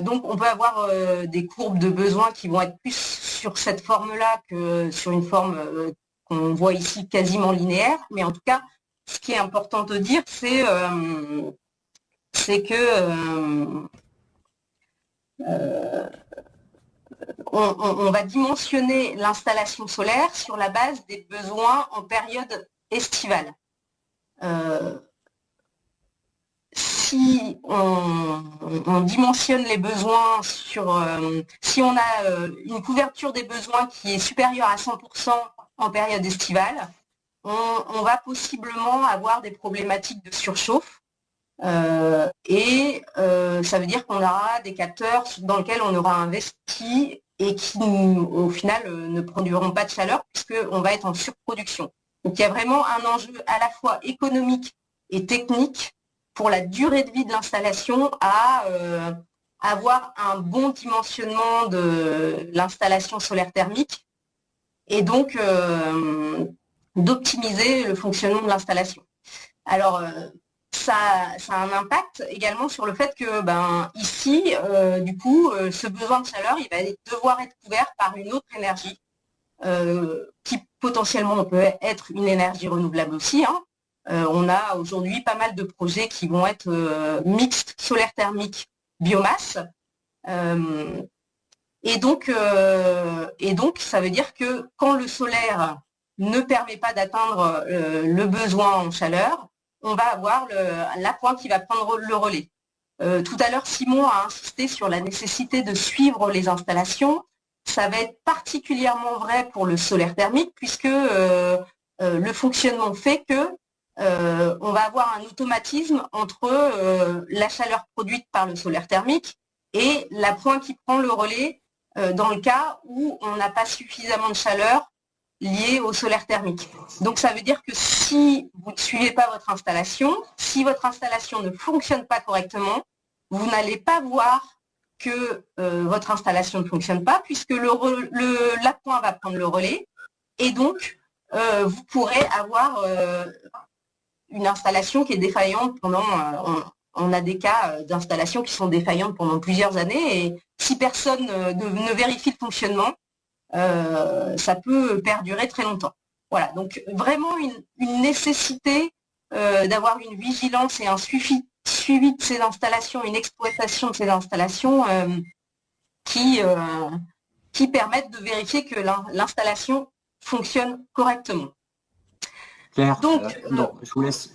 Donc, on peut avoir des courbes de besoins qui vont être plus sur cette forme-là que sur une forme qu'on voit ici quasiment linéaire. Mais en tout cas, ce qui est important de dire, c'est que on va dimensionner l'installation solaire sur la base des besoins en période estivale. Si on dimensionne les besoins si on a une couverture des besoins qui est supérieure à 100% en période estivale, on va possiblement avoir des problématiques de surchauffe. Et ça veut dire qu'on aura des capteurs dans lesquels on aura investi et qui, au final, ne produiront pas de chaleur puisqu'on va être en surproduction. Donc, il y a vraiment un enjeu à la fois économique et technique pour la durée de vie de l'installation à avoir un bon dimensionnement de l'installation solaire thermique et donc d'optimiser le fonctionnement de l'installation. Alors, ça a un impact également sur le fait que ici, du coup, ce besoin de chaleur, il va devoir être couvert par une autre énergie qui potentiellement peut être une énergie renouvelable aussi. On a aujourd'hui pas mal de projets qui vont être mixtes solaire thermique biomasse. Et donc, ça veut dire que quand le solaire ne permet pas d'atteindre le besoin en chaleur, on va avoir la pointe qui va prendre le relais. Tout à l'heure, Simon a insisté sur la nécessité de suivre les installations. Ça va être particulièrement vrai pour le solaire thermique puisque le fonctionnement fait que on va avoir un automatisme entre la chaleur produite par le solaire thermique et la pointe qui prend le relais dans le cas où on n'a pas suffisamment de chaleur liée au solaire thermique. Donc ça veut dire que si vous ne suivez pas votre installation, si votre installation ne fonctionne pas correctement, vous n'allez pas voir que votre installation ne fonctionne pas puisque la pointe va prendre le relais et donc vous pourrez avoir une installation qui est défaillante pendant... on a des cas d'installation qui sont défaillantes pendant plusieurs années et si personne ne vérifie le fonctionnement, ça peut perdurer très longtemps. Voilà, donc vraiment une nécessité d'avoir une vigilance et un suivi de ces installations, une exploitation de ces installations qui permettent de vérifier que l'installation fonctionne correctement. Claire, donc, je vous laisse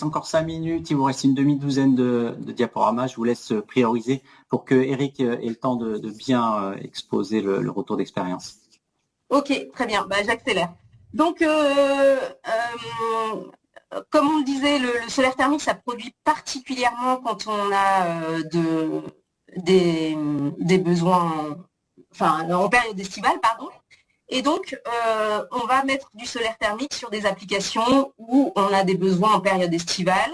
encore 5 minutes, il vous reste une demi-douzaine de diaporamas, je vous laisse prioriser pour que Eric ait le temps de bien exposer le retour d'expérience. Ok, très bien, j'accélère. Donc, comme on le disait, le solaire thermique, ça produit particulièrement quand on a des besoins, en période estivale, pardon. Et donc, on va mettre du solaire thermique sur des applications où on a des besoins en période estivale.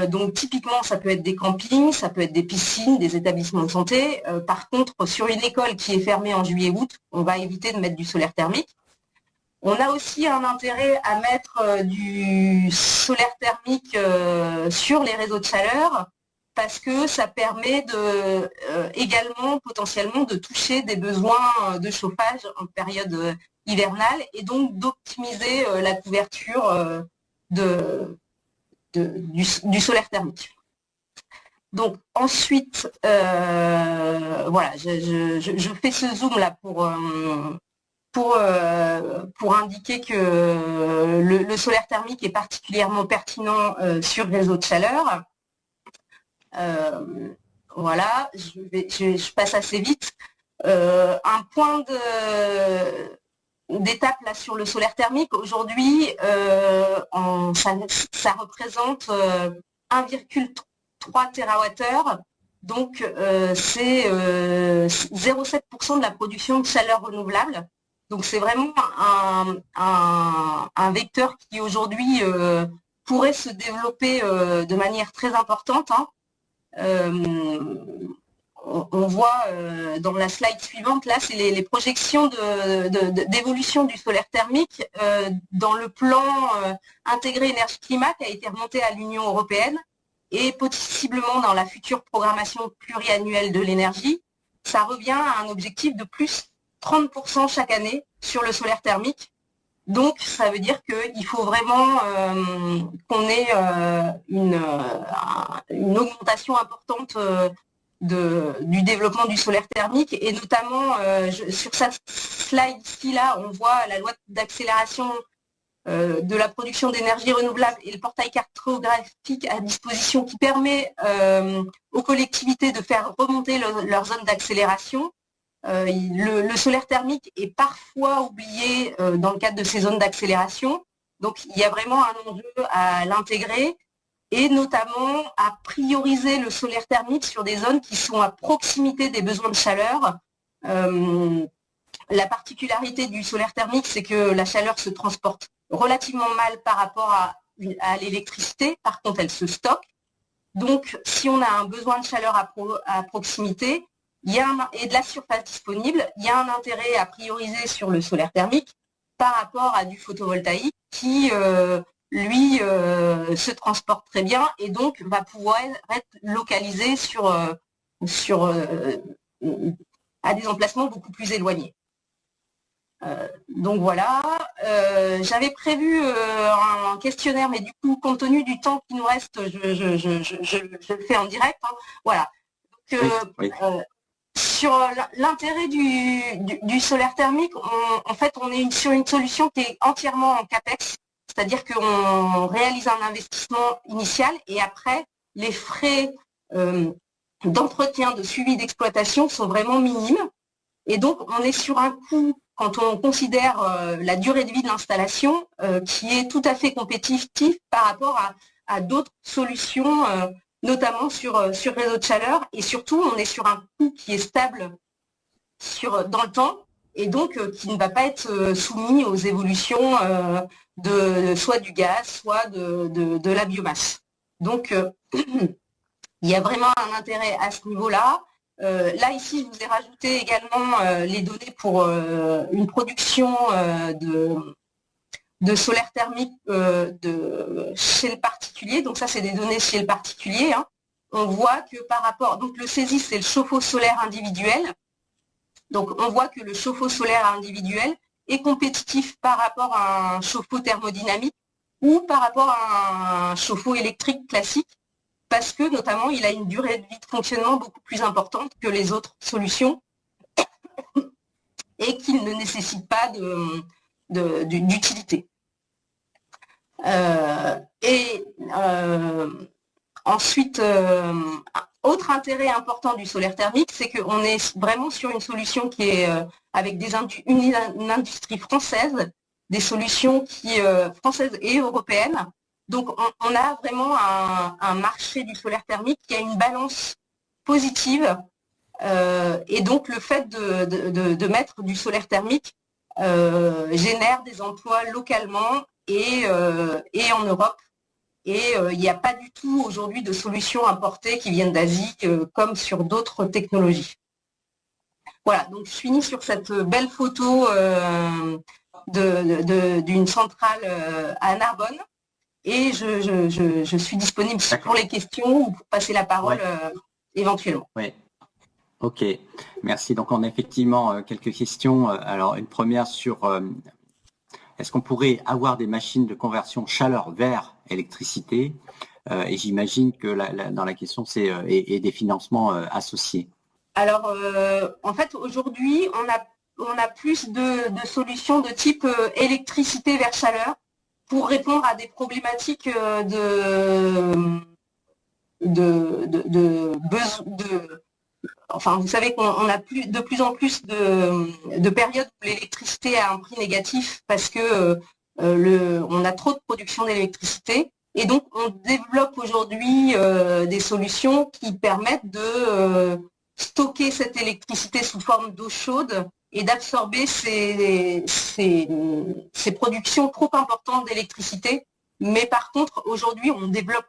Donc, typiquement, ça peut être des campings, ça peut être des piscines, des établissements de santé. Par contre, sur une école qui est fermée en juillet-août, on va éviter de mettre du solaire thermique. On a aussi un intérêt à mettre du solaire thermique sur les réseaux de chaleur parce que ça permet également potentiellement de toucher des besoins de chauffage en période hivernale et donc d'optimiser la couverture du solaire thermique. Donc ensuite, voilà, je fais ce zoom là pour indiquer que le solaire thermique est particulièrement pertinent sur le réseau de chaleur. Voilà, je passe assez vite. Un point d'étape là sur le solaire thermique, aujourd'hui, ça représente 1,3 TWh, donc c'est 0,7% de la production de chaleur renouvelable. Donc c'est vraiment un vecteur qui aujourd'hui pourrait se développer de manière très importante. On voit dans la slide suivante, là, c'est les projections d'évolution du solaire thermique dans le plan intégré énergie-climat qui a été remonté à l'Union européenne et possiblement dans la future programmation pluriannuelle de l'énergie. Ça revient à un objectif de plus 30% chaque année sur le solaire thermique. Donc, ça veut dire qu'il faut vraiment qu'on ait une augmentation importante du développement du solaire thermique. Et notamment, sur cette slide ici, là, on voit la loi d'accélération de la production d'énergie renouvelable et le portail cartographique à disposition qui permet aux collectivités de faire remonter leur zone d'accélération. Le solaire thermique est parfois oublié dans le cadre de ces zones d'accélération. Donc, il y a vraiment un enjeu à l'intégrer et notamment à prioriser le solaire thermique sur des zones qui sont à proximité des besoins de chaleur. La particularité du solaire thermique, c'est que la chaleur se transporte relativement mal par rapport à l'électricité. Par contre, elle se stocke. Donc, si on a un besoin de chaleur à proximité et de la surface disponible, il y a un intérêt à prioriser sur le solaire thermique par rapport à du photovoltaïque qui, lui, se transporte très bien et donc va pouvoir être localisé à des emplacements beaucoup plus éloignés. Donc voilà, j'avais prévu un questionnaire, mais du coup, compte tenu du temps qui nous reste, je le fais en direct. Hein. Voilà. Donc, oui. Sur l'intérêt du solaire thermique, en fait, on est sur une solution qui est entièrement en CAPEX, c'est-à-dire qu'on réalise un investissement initial et après, les frais d'entretien, de suivi d'exploitation sont vraiment minimes. Et donc, on est sur un coût, quand on considère la durée de vie de l'installation, qui est tout à fait compétitif par rapport à d'autres solutions, notamment sur réseau de chaleur. Et surtout, on est sur un coût qui est stable dans le temps et donc qui ne va pas être soumis aux évolutions soit du gaz, soit de la biomasse. Donc, il y a vraiment un intérêt à ce niveau-là. Là, ici, je vous ai rajouté également les données pour une production de solaire thermique chez le particulier. Donc ça, c'est des données chez le particulier. Hein. On voit que par rapport... Donc le CESIS, c'est le chauffe-eau solaire individuel. Donc on voit que le chauffe-eau solaire individuel est compétitif par rapport à un chauffe-eau thermodynamique ou par rapport à un chauffe-eau électrique classique, parce que notamment il a une durée de vie de fonctionnement beaucoup plus importante que les autres solutions et qu'il ne nécessite pas d'utilité. Ensuite, autre intérêt important du solaire thermique, c'est qu'on est vraiment sur une solution qui est avec une industrie française, des solutions françaises et européennes. Donc, on a vraiment un marché du solaire thermique qui a une balance positive. Et donc, le fait de mettre du solaire thermique génère des emplois localement et en Europe. Et il n'y a pas du tout aujourd'hui de solutions importées qui viennent d'Asie comme sur d'autres technologies. Voilà, donc je finis sur cette belle photo d'une centrale à Narbonne. Et je suis disponible pour les questions ou pour passer la parole éventuellement. Oui. Ok, merci. Donc on a effectivement quelques questions. Alors une première sur est-ce qu'on pourrait avoir des machines de conversion chaleur vers électricité et j'imagine que dans la question c'est et des financements associés. Alors en fait aujourd'hui on a plus de solutions de type électricité vers chaleur pour répondre à des problématiques enfin, vous savez qu'on a de plus en plus de périodes où l'électricité a un prix négatif parce que on a trop de production d'électricité. Et donc, on développe aujourd'hui des solutions qui permettent de stocker cette électricité sous forme d'eau chaude et d'absorber ces productions trop importantes d'électricité. Mais par contre, aujourd'hui, on développe...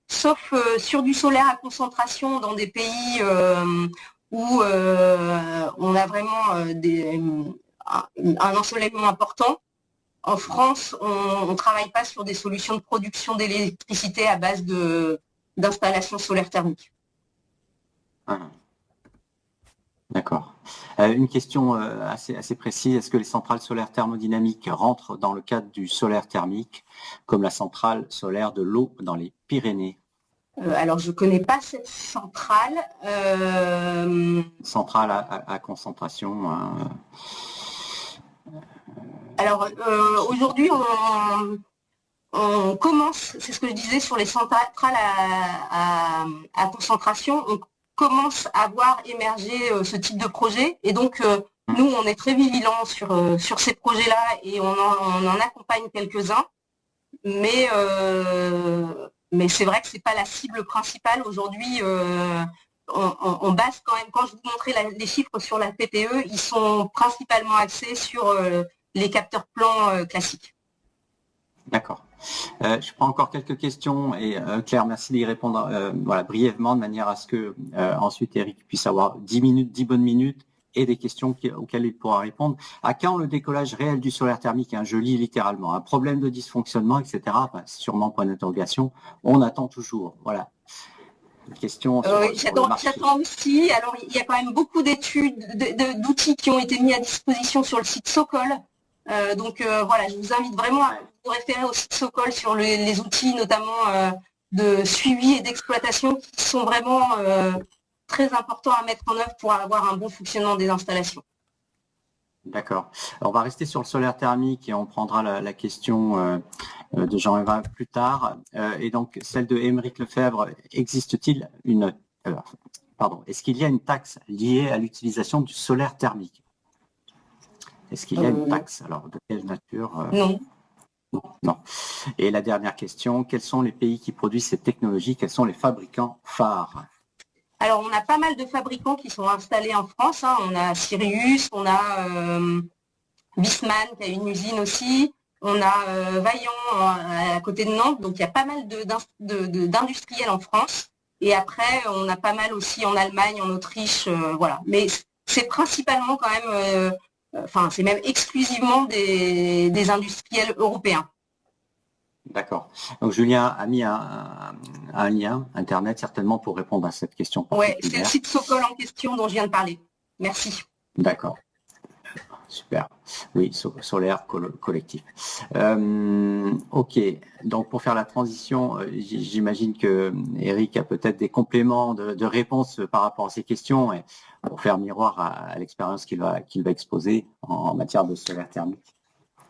sauf sur du solaire à concentration dans des pays où on a vraiment un ensoleillement important. En France, on ne travaille pas sur des solutions de production d'électricité à base d'installations solaires thermiques. D'accord. Une question assez précise. Est-ce que les centrales solaires thermodynamiques rentrent dans le cadre du solaire thermique, comme la centrale solaire de l'eau dans les Pyrénées? Alors, je ne connais pas cette centrale. Centrale à concentration. Alors, aujourd'hui, on commence, c'est ce que je disais sur les centrales à concentration, on commence à voir émerger ce type de projet. Et donc, nous, on est très vigilants sur ces projets-là et on en accompagne quelques-uns. Mais c'est vrai que c'est pas la cible principale. Aujourd'hui, on base quand même, quand je vous montrais les chiffres sur la PPE, ils sont principalement axés sur les capteurs plans classiques. D'accord. Je prends encore quelques questions et Claire, merci d'y répondre brièvement de manière à ce que ensuite Eric puisse avoir 10 bonnes minutes et des questions auxquelles il pourra répondre. À quand le décollage réel du solaire thermique? Je lis littéralement. Un problème de dysfonctionnement, etc. Sûrement point d'interrogation. On attend toujours. Voilà. Une question sur le marché. J'attends aussi. Alors, il y a quand même beaucoup d'études, d'outils qui ont été mis à disposition sur le site Sokol. Je vous invite vraiment à vous référer au site Sokol sur les outils, notamment de suivi et d'exploitation, qui sont vraiment très importants à mettre en œuvre pour avoir un bon fonctionnement des installations. D'accord. On va rester sur le solaire thermique et on prendra la question de Jean-Eva plus tard. Et donc, celle de Émeric Lefebvre, existe-t-il est-ce qu'il y a une taxe liée à l'utilisation du solaire thermique? Est-ce qu'il y a une taxe? Alors, de quelle nature? Non. Non. Et la dernière question, quels sont les pays qui produisent cette technologie? Quels sont les fabricants phares? Alors, on a pas mal de fabricants qui sont installés en France. On a Sirius, on a Viessmann qui a une usine aussi, on a Vaillant à côté de Nantes. Donc, il y a pas mal d'industriels en France. Et après, on a pas mal aussi en Allemagne, en Autriche, voilà. Mais c'est principalement quand même, c'est même exclusivement des industriels européens. D'accord. Donc Julien a mis un lien Internet certainement pour répondre à cette question. Oui, c'est le site Sokol en question dont je viens de parler. Merci. D'accord. Super. Oui, solaire collectif. Ok. Donc pour faire la transition, j'imagine que Eric a peut-être des compléments de réponse par rapport à ces questions et pour faire miroir à l'expérience qu'il va exposer en matière de solaire thermique.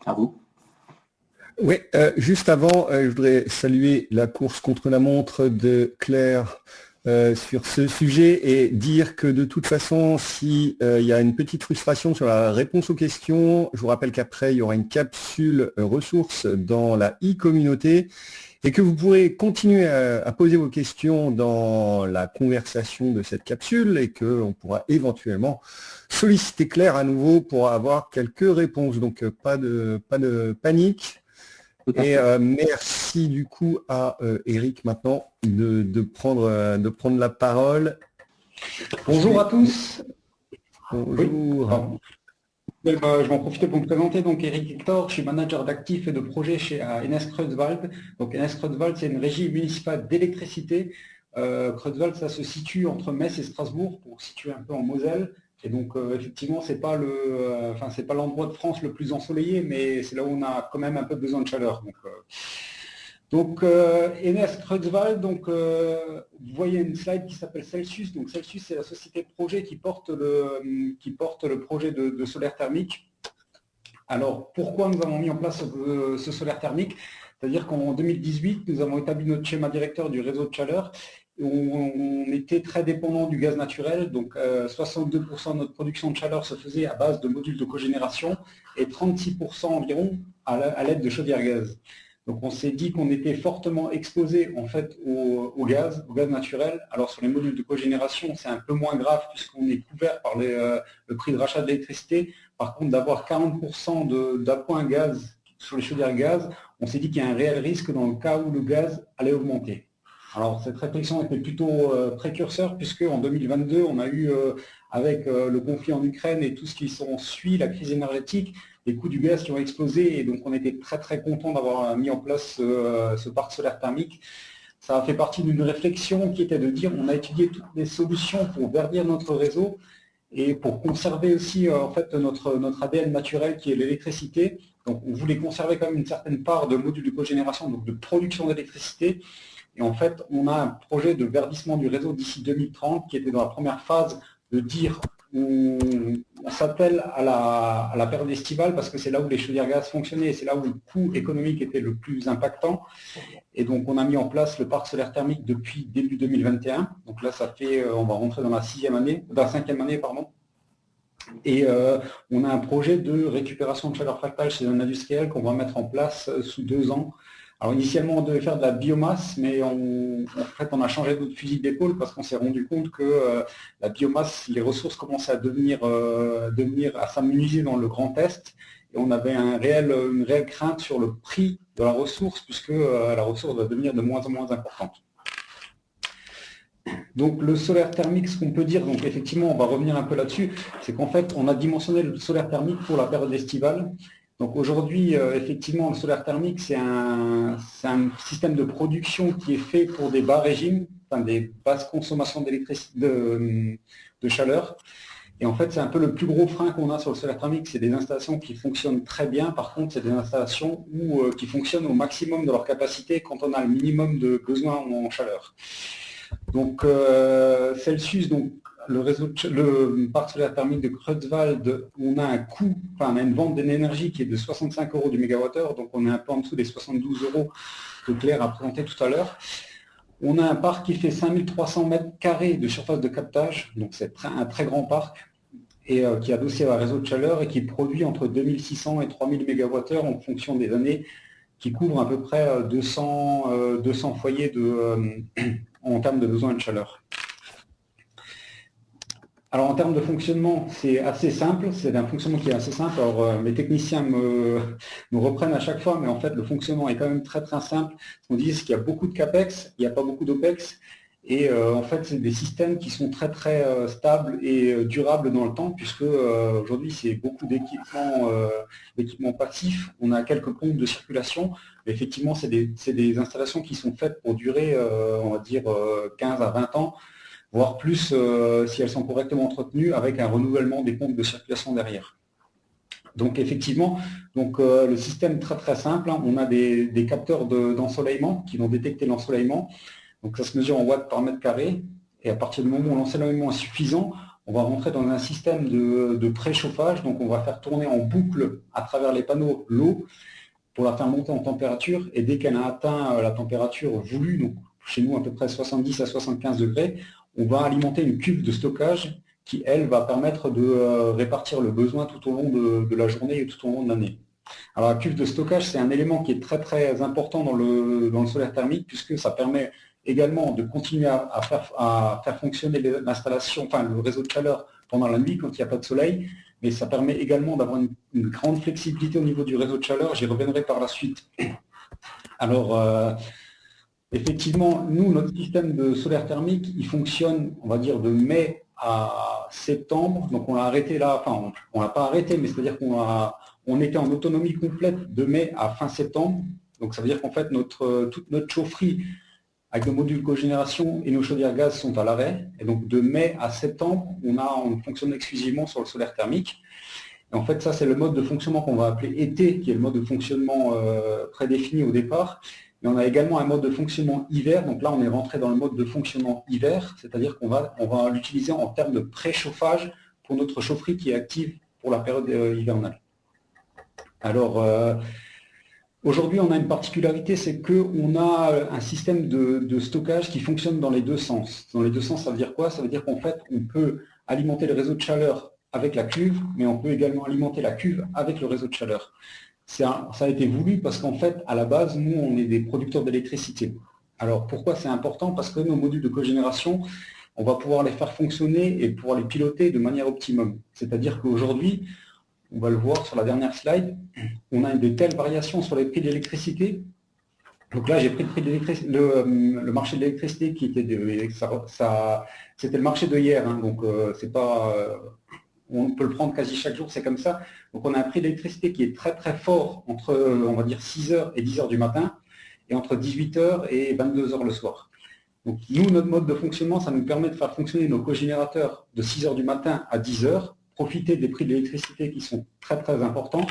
À vous. Oui, juste avant, je voudrais saluer la course contre la montre de Claire sur ce sujet et dire que de toute façon, si il y a une petite frustration sur la réponse aux questions, je vous rappelle qu'après, il y aura une capsule ressources dans la e-communauté et que vous pourrez continuer à poser vos questions dans la conversation de cette capsule et qu'on pourra éventuellement solliciter Claire à nouveau pour avoir quelques réponses. Donc, pas de panique. Et merci du coup à Eric maintenant de prendre la parole. Bonjour à tous. Bonjour. Oui. Je vais en profiter pour me présenter. Donc Eric Hector, je suis manager d'actifs et de projets chez Enes-Creuswald. Donc Enes-Creuswald, c'est une régie municipale d'électricité. Creuswald, ça se situe entre Metz et Strasbourg, pour situer un peu en Moselle. Et donc effectivement, c'est pas l'endroit de France le plus ensoleillé, mais c'est là où on a quand même un peu besoin de chaleur. Donc Enes-Creuswald, vous voyez une slide qui s'appelle Celsius. Donc Celsius, c'est la société de projet qui porte le projet de solaire thermique. Alors pourquoi nous avons mis en place ce solaire thermique? C'est-à-dire qu'en 2018, nous avons établi notre schéma directeur du réseau de chaleur. On était très dépendant du gaz naturel, donc 62% de notre production de chaleur se faisait à base de modules de cogénération et 36% environ à l'aide de chaudières gaz. Donc on s'est dit qu'on était fortement exposé en fait au gaz naturel. Alors sur les modules de cogénération, c'est un peu moins grave puisqu'on est couvert par le prix de rachat de l'électricité. Par contre, d'avoir 40% d'appoint gaz sur les chaudières gaz, on s'est dit qu'il y a un réel risque dans le cas où le gaz allait augmenter. Alors cette réflexion était plutôt précurseur puisque en 2022, on a eu, avec le conflit en Ukraine et tout ce qui s'ensuit, la crise énergétique, les coûts du gaz qui ont explosé et donc on était très très content d'avoir mis en place ce parc solaire thermique. Ça a fait partie d'une réflexion qui était de dire on a étudié toutes les solutions pour verdir notre réseau et pour conserver aussi en fait notre ADN naturel qui est l'électricité. Donc on voulait conserver quand même une certaine part de modules de cogénération, donc de production d'électricité. Et en fait, on a un projet de verdissement du réseau d'ici 2030 qui était dans la première phase de dire on s'attelle à la période estivale parce que c'est là où les chaudières gaz fonctionnaient et c'est là où le coût économique était le plus impactant. Et donc, on a mis en place le parc solaire thermique depuis début 2021. Donc là, ça fait, on va rentrer dans la cinquième année, pardon. Et on a un projet de récupération de chaleur fractale chez un industriel qu'on va mettre en place sous 2 ans. Alors initialement, on devait faire de la biomasse, mais en fait, on a changé notre fusil d'épaule parce qu'on s'est rendu compte que la biomasse, les ressources commençaient à à s'amenuiser dans le Grand Est. et on avait une réelle crainte sur le prix de la ressource, puisque la ressource va devenir de moins en moins importante. Donc le solaire thermique, ce qu'on peut dire, donc effectivement on va revenir un peu là-dessus, c'est qu'en fait on a dimensionné le solaire thermique pour la période estivale. Donc aujourd'hui, effectivement, le solaire thermique, c'est un système de production qui est fait pour des bas régimes, enfin des basses consommations d'électricité, de chaleur. Et en fait, c'est un peu le plus gros frein qu'on a sur le solaire thermique, c'est des installations qui fonctionnent très bien. Par contre, c'est des installations qui fonctionnent au maximum de leur capacité quand on a le minimum de besoin en chaleur. Donc Celsius, donc le parc solaire thermique de Creutzwald, on a un coût, enfin on a une vente d'énergie qui est de 65 € du mégawattheure, donc on est un peu en dessous des 72 € que Claire a présenté tout à l'heure. On a un parc qui fait 5300 m² de surface de captage, donc c'est un très grand parc, et qui est adossé à un réseau de chaleur et qui produit entre 2600 et 3000 mégawattheures en fonction des années, qui couvre à peu près 200 foyers en termes de besoin de chaleur. Alors en termes de fonctionnement, c'est assez simple, c'est un fonctionnement qui est assez simple. Alors mes techniciens me reprennent à chaque fois, mais en fait le fonctionnement est quand même très très simple. On dit qu'il y a beaucoup de CAPEX, il n'y a pas beaucoup d'OPEX, et en fait c'est des systèmes qui sont très très stables et durables dans le temps, puisque aujourd'hui c'est beaucoup d'équipements passifs. On a quelques pompes de circulation, mais effectivement c'est des installations qui sont faites pour durer, on va dire 15 à 20 ans, voire plus si elles sont correctement entretenues, avec un renouvellement des pompes de circulation derrière. Donc effectivement, le système très très simple, hein, on a des capteurs d'ensoleillement qui vont détecter l'ensoleillement. Donc ça se mesure en watts par mètre carré, et à partir du moment où l'ensoleillement est suffisant, on va rentrer dans un système de préchauffage. Donc on va faire tourner en boucle à travers les panneaux l'eau pour la faire monter en température, et dès qu'elle a atteint la température voulue, donc chez nous à peu près 70 à 75 degrés, on va alimenter une cuve de stockage qui, elle, va permettre de répartir le besoin tout au long de la journée et tout au long de l'année. Alors la cuve de stockage, c'est un élément qui est très très important dans le solaire thermique, puisque ça permet également de continuer à faire fonctionner l'installation, enfin le réseau de chaleur pendant la nuit quand il n'y a pas de soleil, mais ça permet également d'avoir une grande flexibilité au niveau du réseau de chaleur. J'y reviendrai par la suite. Alors, effectivement, nous, notre système de solaire thermique, il fonctionne, on va dire, de mai à septembre. Donc on l'a arrêté là, enfin on l'a pas arrêté, mais c'est-à-dire qu'on était en autonomie complète de mai à fin septembre. Donc ça veut dire qu'en fait, toute notre chaufferie avec nos modules cogénération et nos chaudières gaz sont à l'arrêt. Et donc de mai à septembre, on fonctionne exclusivement sur le solaire thermique. Et en fait, ça, c'est le mode de fonctionnement qu'on va appeler été, qui est le mode de fonctionnement prédéfini au départ. Mais on a également un mode de fonctionnement hiver. Donc là, on est rentré dans le mode de fonctionnement hiver, c'est-à-dire qu'on va l'utiliser en termes de préchauffage pour notre chaufferie qui est active pour la période hivernale. Alors, aujourd'hui, on a une particularité, c'est qu'on a un système de stockage qui fonctionne dans les deux sens. Dans les deux sens, ça veut dire quoi? Ça veut dire qu'en fait, on peut alimenter le réseau de chaleur avec la cuve, mais on peut également alimenter la cuve avec le réseau de chaleur. Ça a été voulu parce qu'en fait, à la base, nous, on est des producteurs d'électricité. Alors, pourquoi c'est important? Parce que nos modules de cogénération, on va pouvoir les faire fonctionner et pouvoir les piloter de manière optimum. C'est-à-dire qu'aujourd'hui, on va le voir sur la dernière slide, on a de telles variations sur les prix de l'électricité. Donc là, j'ai pris le marché de l'électricité qui était c'était le marché de hier, hein, donc c'est pas... on peut le prendre quasi chaque jour, c'est comme ça. Donc on a un prix d'électricité qui est très très fort entre, on va dire, 6h et 10h du matin, et entre 18h et 22h le soir. Donc nous, notre mode de fonctionnement, ça nous permet de faire fonctionner nos cogénérateurs de 6h du matin à 10h, profiter des prix de l'électricité qui sont très très importants,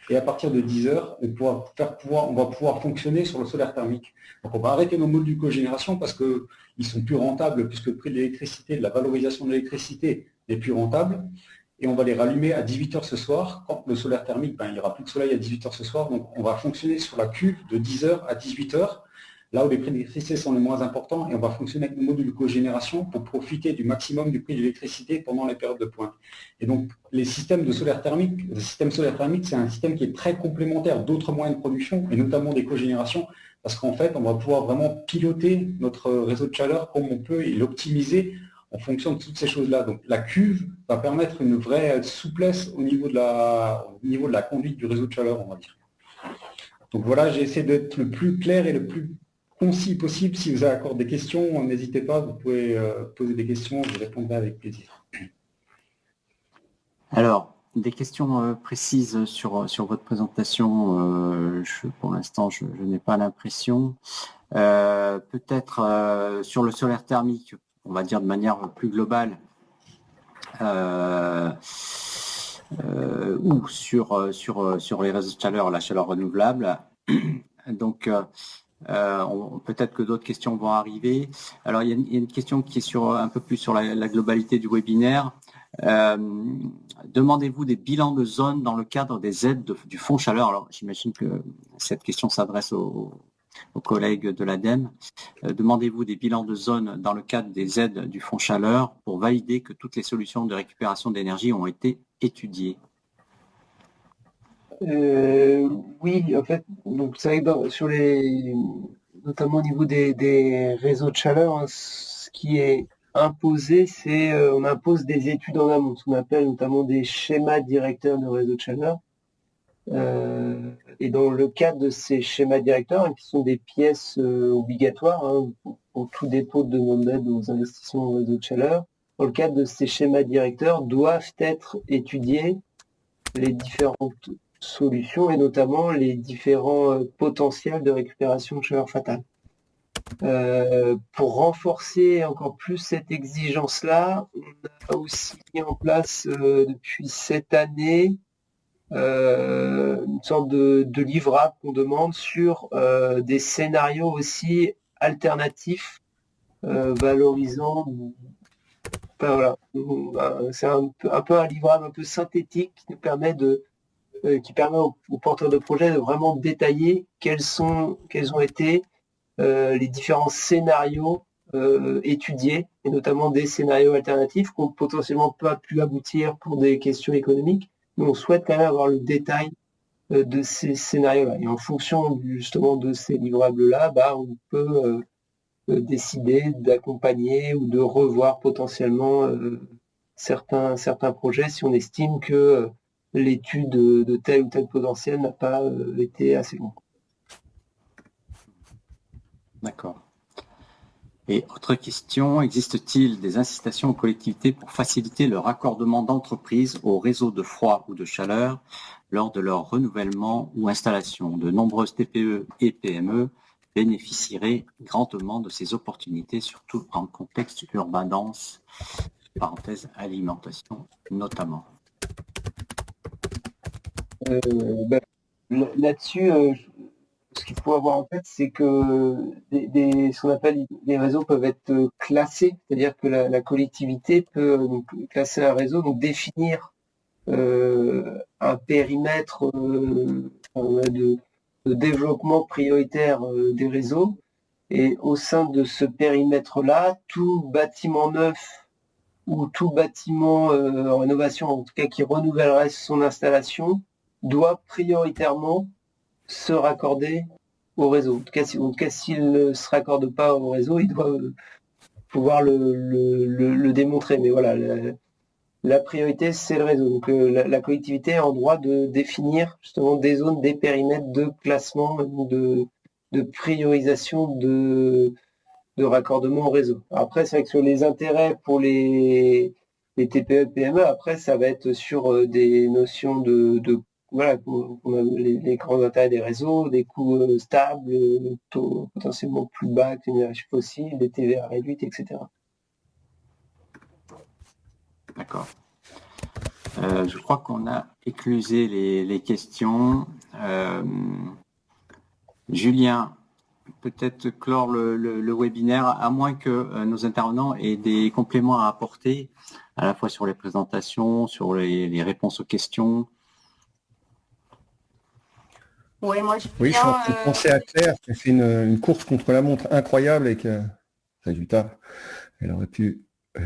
et à partir de 10h, on va pouvoir fonctionner sur le solaire thermique. Donc on va arrêter nos modules de cogénération parce qu'ils sont plus rentables, puisque le prix de l'électricité, de la valorisation de l'électricité n'est plus rentable. Et on va les rallumer à 18h ce soir. Quand le solaire thermique, il n'y aura plus de soleil à 18h ce soir, donc on va fonctionner sur la cuve de 10h à 18h, là où les prix de l'électricité sont les moins importants, et on va fonctionner avec nos modules de cogénération pour profiter du maximum du prix de l'électricité pendant les périodes de pointe. Et donc les systèmes de solaire thermique, le système solaire thermique, c'est un système qui est très complémentaire d'autres moyens de production, et notamment des cogénérations, parce qu'en fait, on va pouvoir vraiment piloter notre réseau de chaleur comme on peut et l'optimiser en fonction de toutes ces choses-là. Donc la cuve va permettre une vraie souplesse au niveau de la conduite du réseau de chaleur, on va dire. Donc voilà, j'ai essayé d'être le plus clair et le plus concis possible. Si vous avez encore des questions, n'hésitez pas, vous pouvez poser des questions, je répondrai avec plaisir. Alors, des questions précises sur votre présentation, pour l'instant, je n'ai pas l'impression. Peut-être sur le solaire thermique, on va dire de manière plus globale, ou sur les réseaux de chaleur, la chaleur renouvelable. Donc, peut-être que d'autres questions vont arriver. Alors, il y a une question qui est un peu plus sur la globalité du webinaire. Demandez-vous des bilans de zone dans le cadre des aides du fonds chaleur. Alors, j'imagine que cette question s'adresse aux collègues de l'ADEME. Demandez-vous des bilans de zone dans le cadre des aides du fonds chaleur pour valider que toutes les solutions de récupération d'énergie ont été étudiées. Oui, en fait, donc c'est vrai que notamment au niveau des réseaux de chaleur, hein, ce qui est imposé, c'est on impose des études en amont, ce qu'on appelle notamment des schémas directeurs de réseaux de chaleur. Et dans le cadre de ces schémas directeurs, hein, qui sont des pièces obligatoires, hein, pour tout dépôt de demande d'aide aux investissements en réseau de chaleur, dans le cadre de ces schémas directeurs, doivent être étudiés les différentes solutions et notamment les différents potentiels de récupération de chaleur fatale. Pour renforcer encore plus cette exigence-là, on a aussi mis en place depuis cette année une sorte de livrable qu'on demande sur des scénarios aussi alternatifs valorisant. Enfin, voilà, c'est un peu un livrable un peu synthétique qui nous permet qui permet aux porteurs de projet de vraiment détailler quels ont été les différents scénarios étudiés, et notamment des scénarios alternatifs qui n'ont potentiellement pas pu aboutir pour des questions économiques, mais on souhaite quand même avoir le détail de ces scénarios-là. Et en fonction justement de ces livrables-là, on peut décider d'accompagner ou de revoir potentiellement certains projets si on estime que l'étude de tel ou tel potentiel n'a pas été assez longue. D'accord. Et autre question, existe-t-il des incitations aux collectivités pour faciliter le raccordement d'entreprises aux réseaux de froid ou de chaleur lors de leur renouvellement ou installation? De nombreuses TPE et PME bénéficieraient grandement de ces opportunités, surtout en contexte urbain dense, parenthèse alimentation notamment. Là-dessus, ce qu'il faut avoir en tête, c'est que ce qu'on appelle des réseaux peuvent être classés, c'est-à-dire que la collectivité peut donc classer un réseau, donc définir un périmètre de développement prioritaire des réseaux, et au sein de ce périmètre-là, tout bâtiment neuf ou tout bâtiment en rénovation, en tout cas qui renouvellerait son installation, doit prioritairement se raccorder au réseau. En tout cas, s'il ne se raccorde pas au réseau, il doit pouvoir le démontrer. Mais voilà, la priorité, c'est le réseau. Donc la collectivité est en droit de définir justement des zones, des périmètres de classement, de priorisation de raccordement au réseau. Après, c'est vrai que sur les intérêts pour les TPE, PME, après, ça va être sur des notions voilà, on a les grands intérêts des réseaux, des coûts stables, taux potentiellement plus bas que l'énergie fossile, des TVA réduites, etc. D'accord. Je crois qu'on a éclusé les questions. Julien, peut-être clore le webinaire, à moins que nos intervenants aient des compléments à apporter, à la fois sur les présentations, sur les réponses aux questions. Oui, moi, je suis en train de penser à Claire qui a fait une course contre la montre incroyable et que, résultat, elle aurait pu,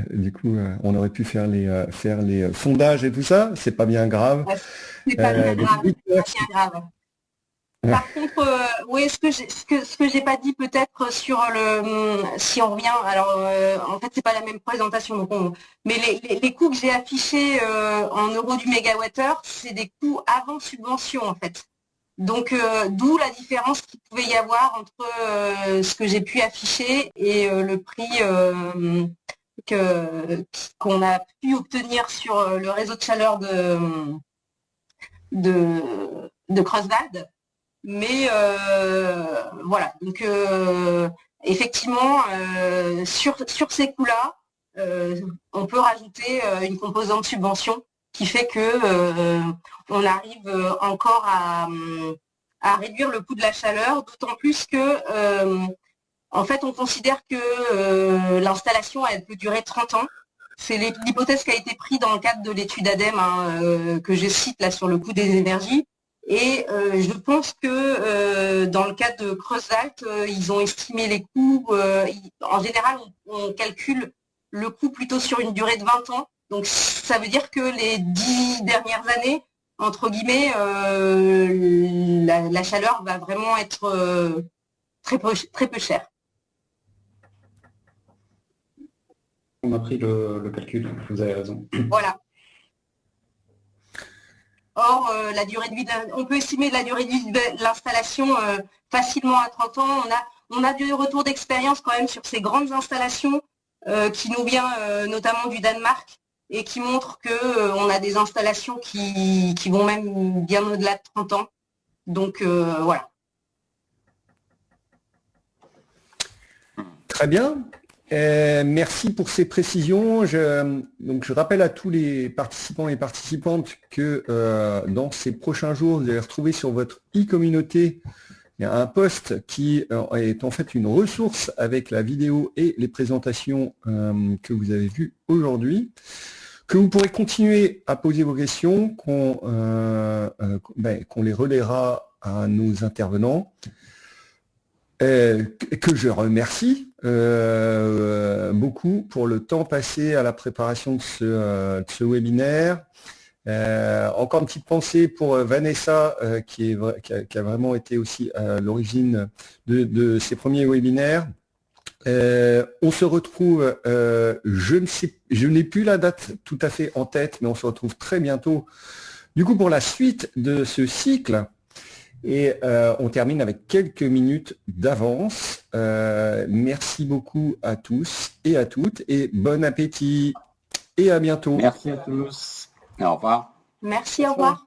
du coup, on aurait pu faire les sondages et tout ça. C'est pas bien grave. C'est pas bien grave. Par contre, oui, ce que j'ai pas dit peut-être sur si on revient, alors en fait c'est pas la même présentation, mais les coûts que j'ai affichés en euros du mégawattheure, c'est des coûts avant subvention en fait. Donc d'où la différence qu'il pouvait y avoir entre ce que j'ai pu afficher et le prix qu'on a pu obtenir sur le réseau de chaleur de Creuswald. Mais voilà, donc effectivement, sur ces coûts-là, on peut rajouter une composante subvention qui fait que on arrive encore à réduire le coût de la chaleur, d'autant plus que en fait, on considère que l'installation, elle peut durer 30 ans. C'est l'hypothèse qui a été prise dans le cadre de l'étude ADEME que je cite là sur le coût des énergies. Et je pense que dans le cadre de Creuswald, ils ont estimé les coûts. En général, on calcule le coût plutôt sur une durée de 20 ans. Donc ça veut dire que les 10 dernières années, entre guillemets, la chaleur va vraiment être très peu chère. On a pris le calcul, vous avez raison. Voilà. Or, la durée de vie, on peut estimer la durée de vie de l'installation facilement à 30 ans. On a du retour d'expérience quand même sur ces grandes installations qui nous vient notamment du Danemark et qui montrent qu'on a des installations qui vont même bien au-delà de 30 ans. Donc, voilà. Très bien. Merci pour ces précisions. Je rappelle à tous les participants et participantes que dans ces prochains jours, vous allez retrouver sur votre e-communauté un post qui est en fait une ressource avec la vidéo et les présentations que vous avez vues aujourd'hui, que vous pourrez continuer à poser vos questions, qu'on les relaiera à nos intervenants. Que je remercie beaucoup pour le temps passé à la préparation de ce webinaire. Encore une petite pensée pour Vanessa qui a vraiment été aussi à l'origine de ces premiers webinaires. On se retrouve, je n'ai plus la date tout à fait en tête, mais on se retrouve très bientôt du coup pour la suite de ce cycle. Et on termine avec quelques minutes d'avance. Merci beaucoup à tous et à toutes et bon appétit et à bientôt. Merci à tous. Au revoir. Merci, au revoir.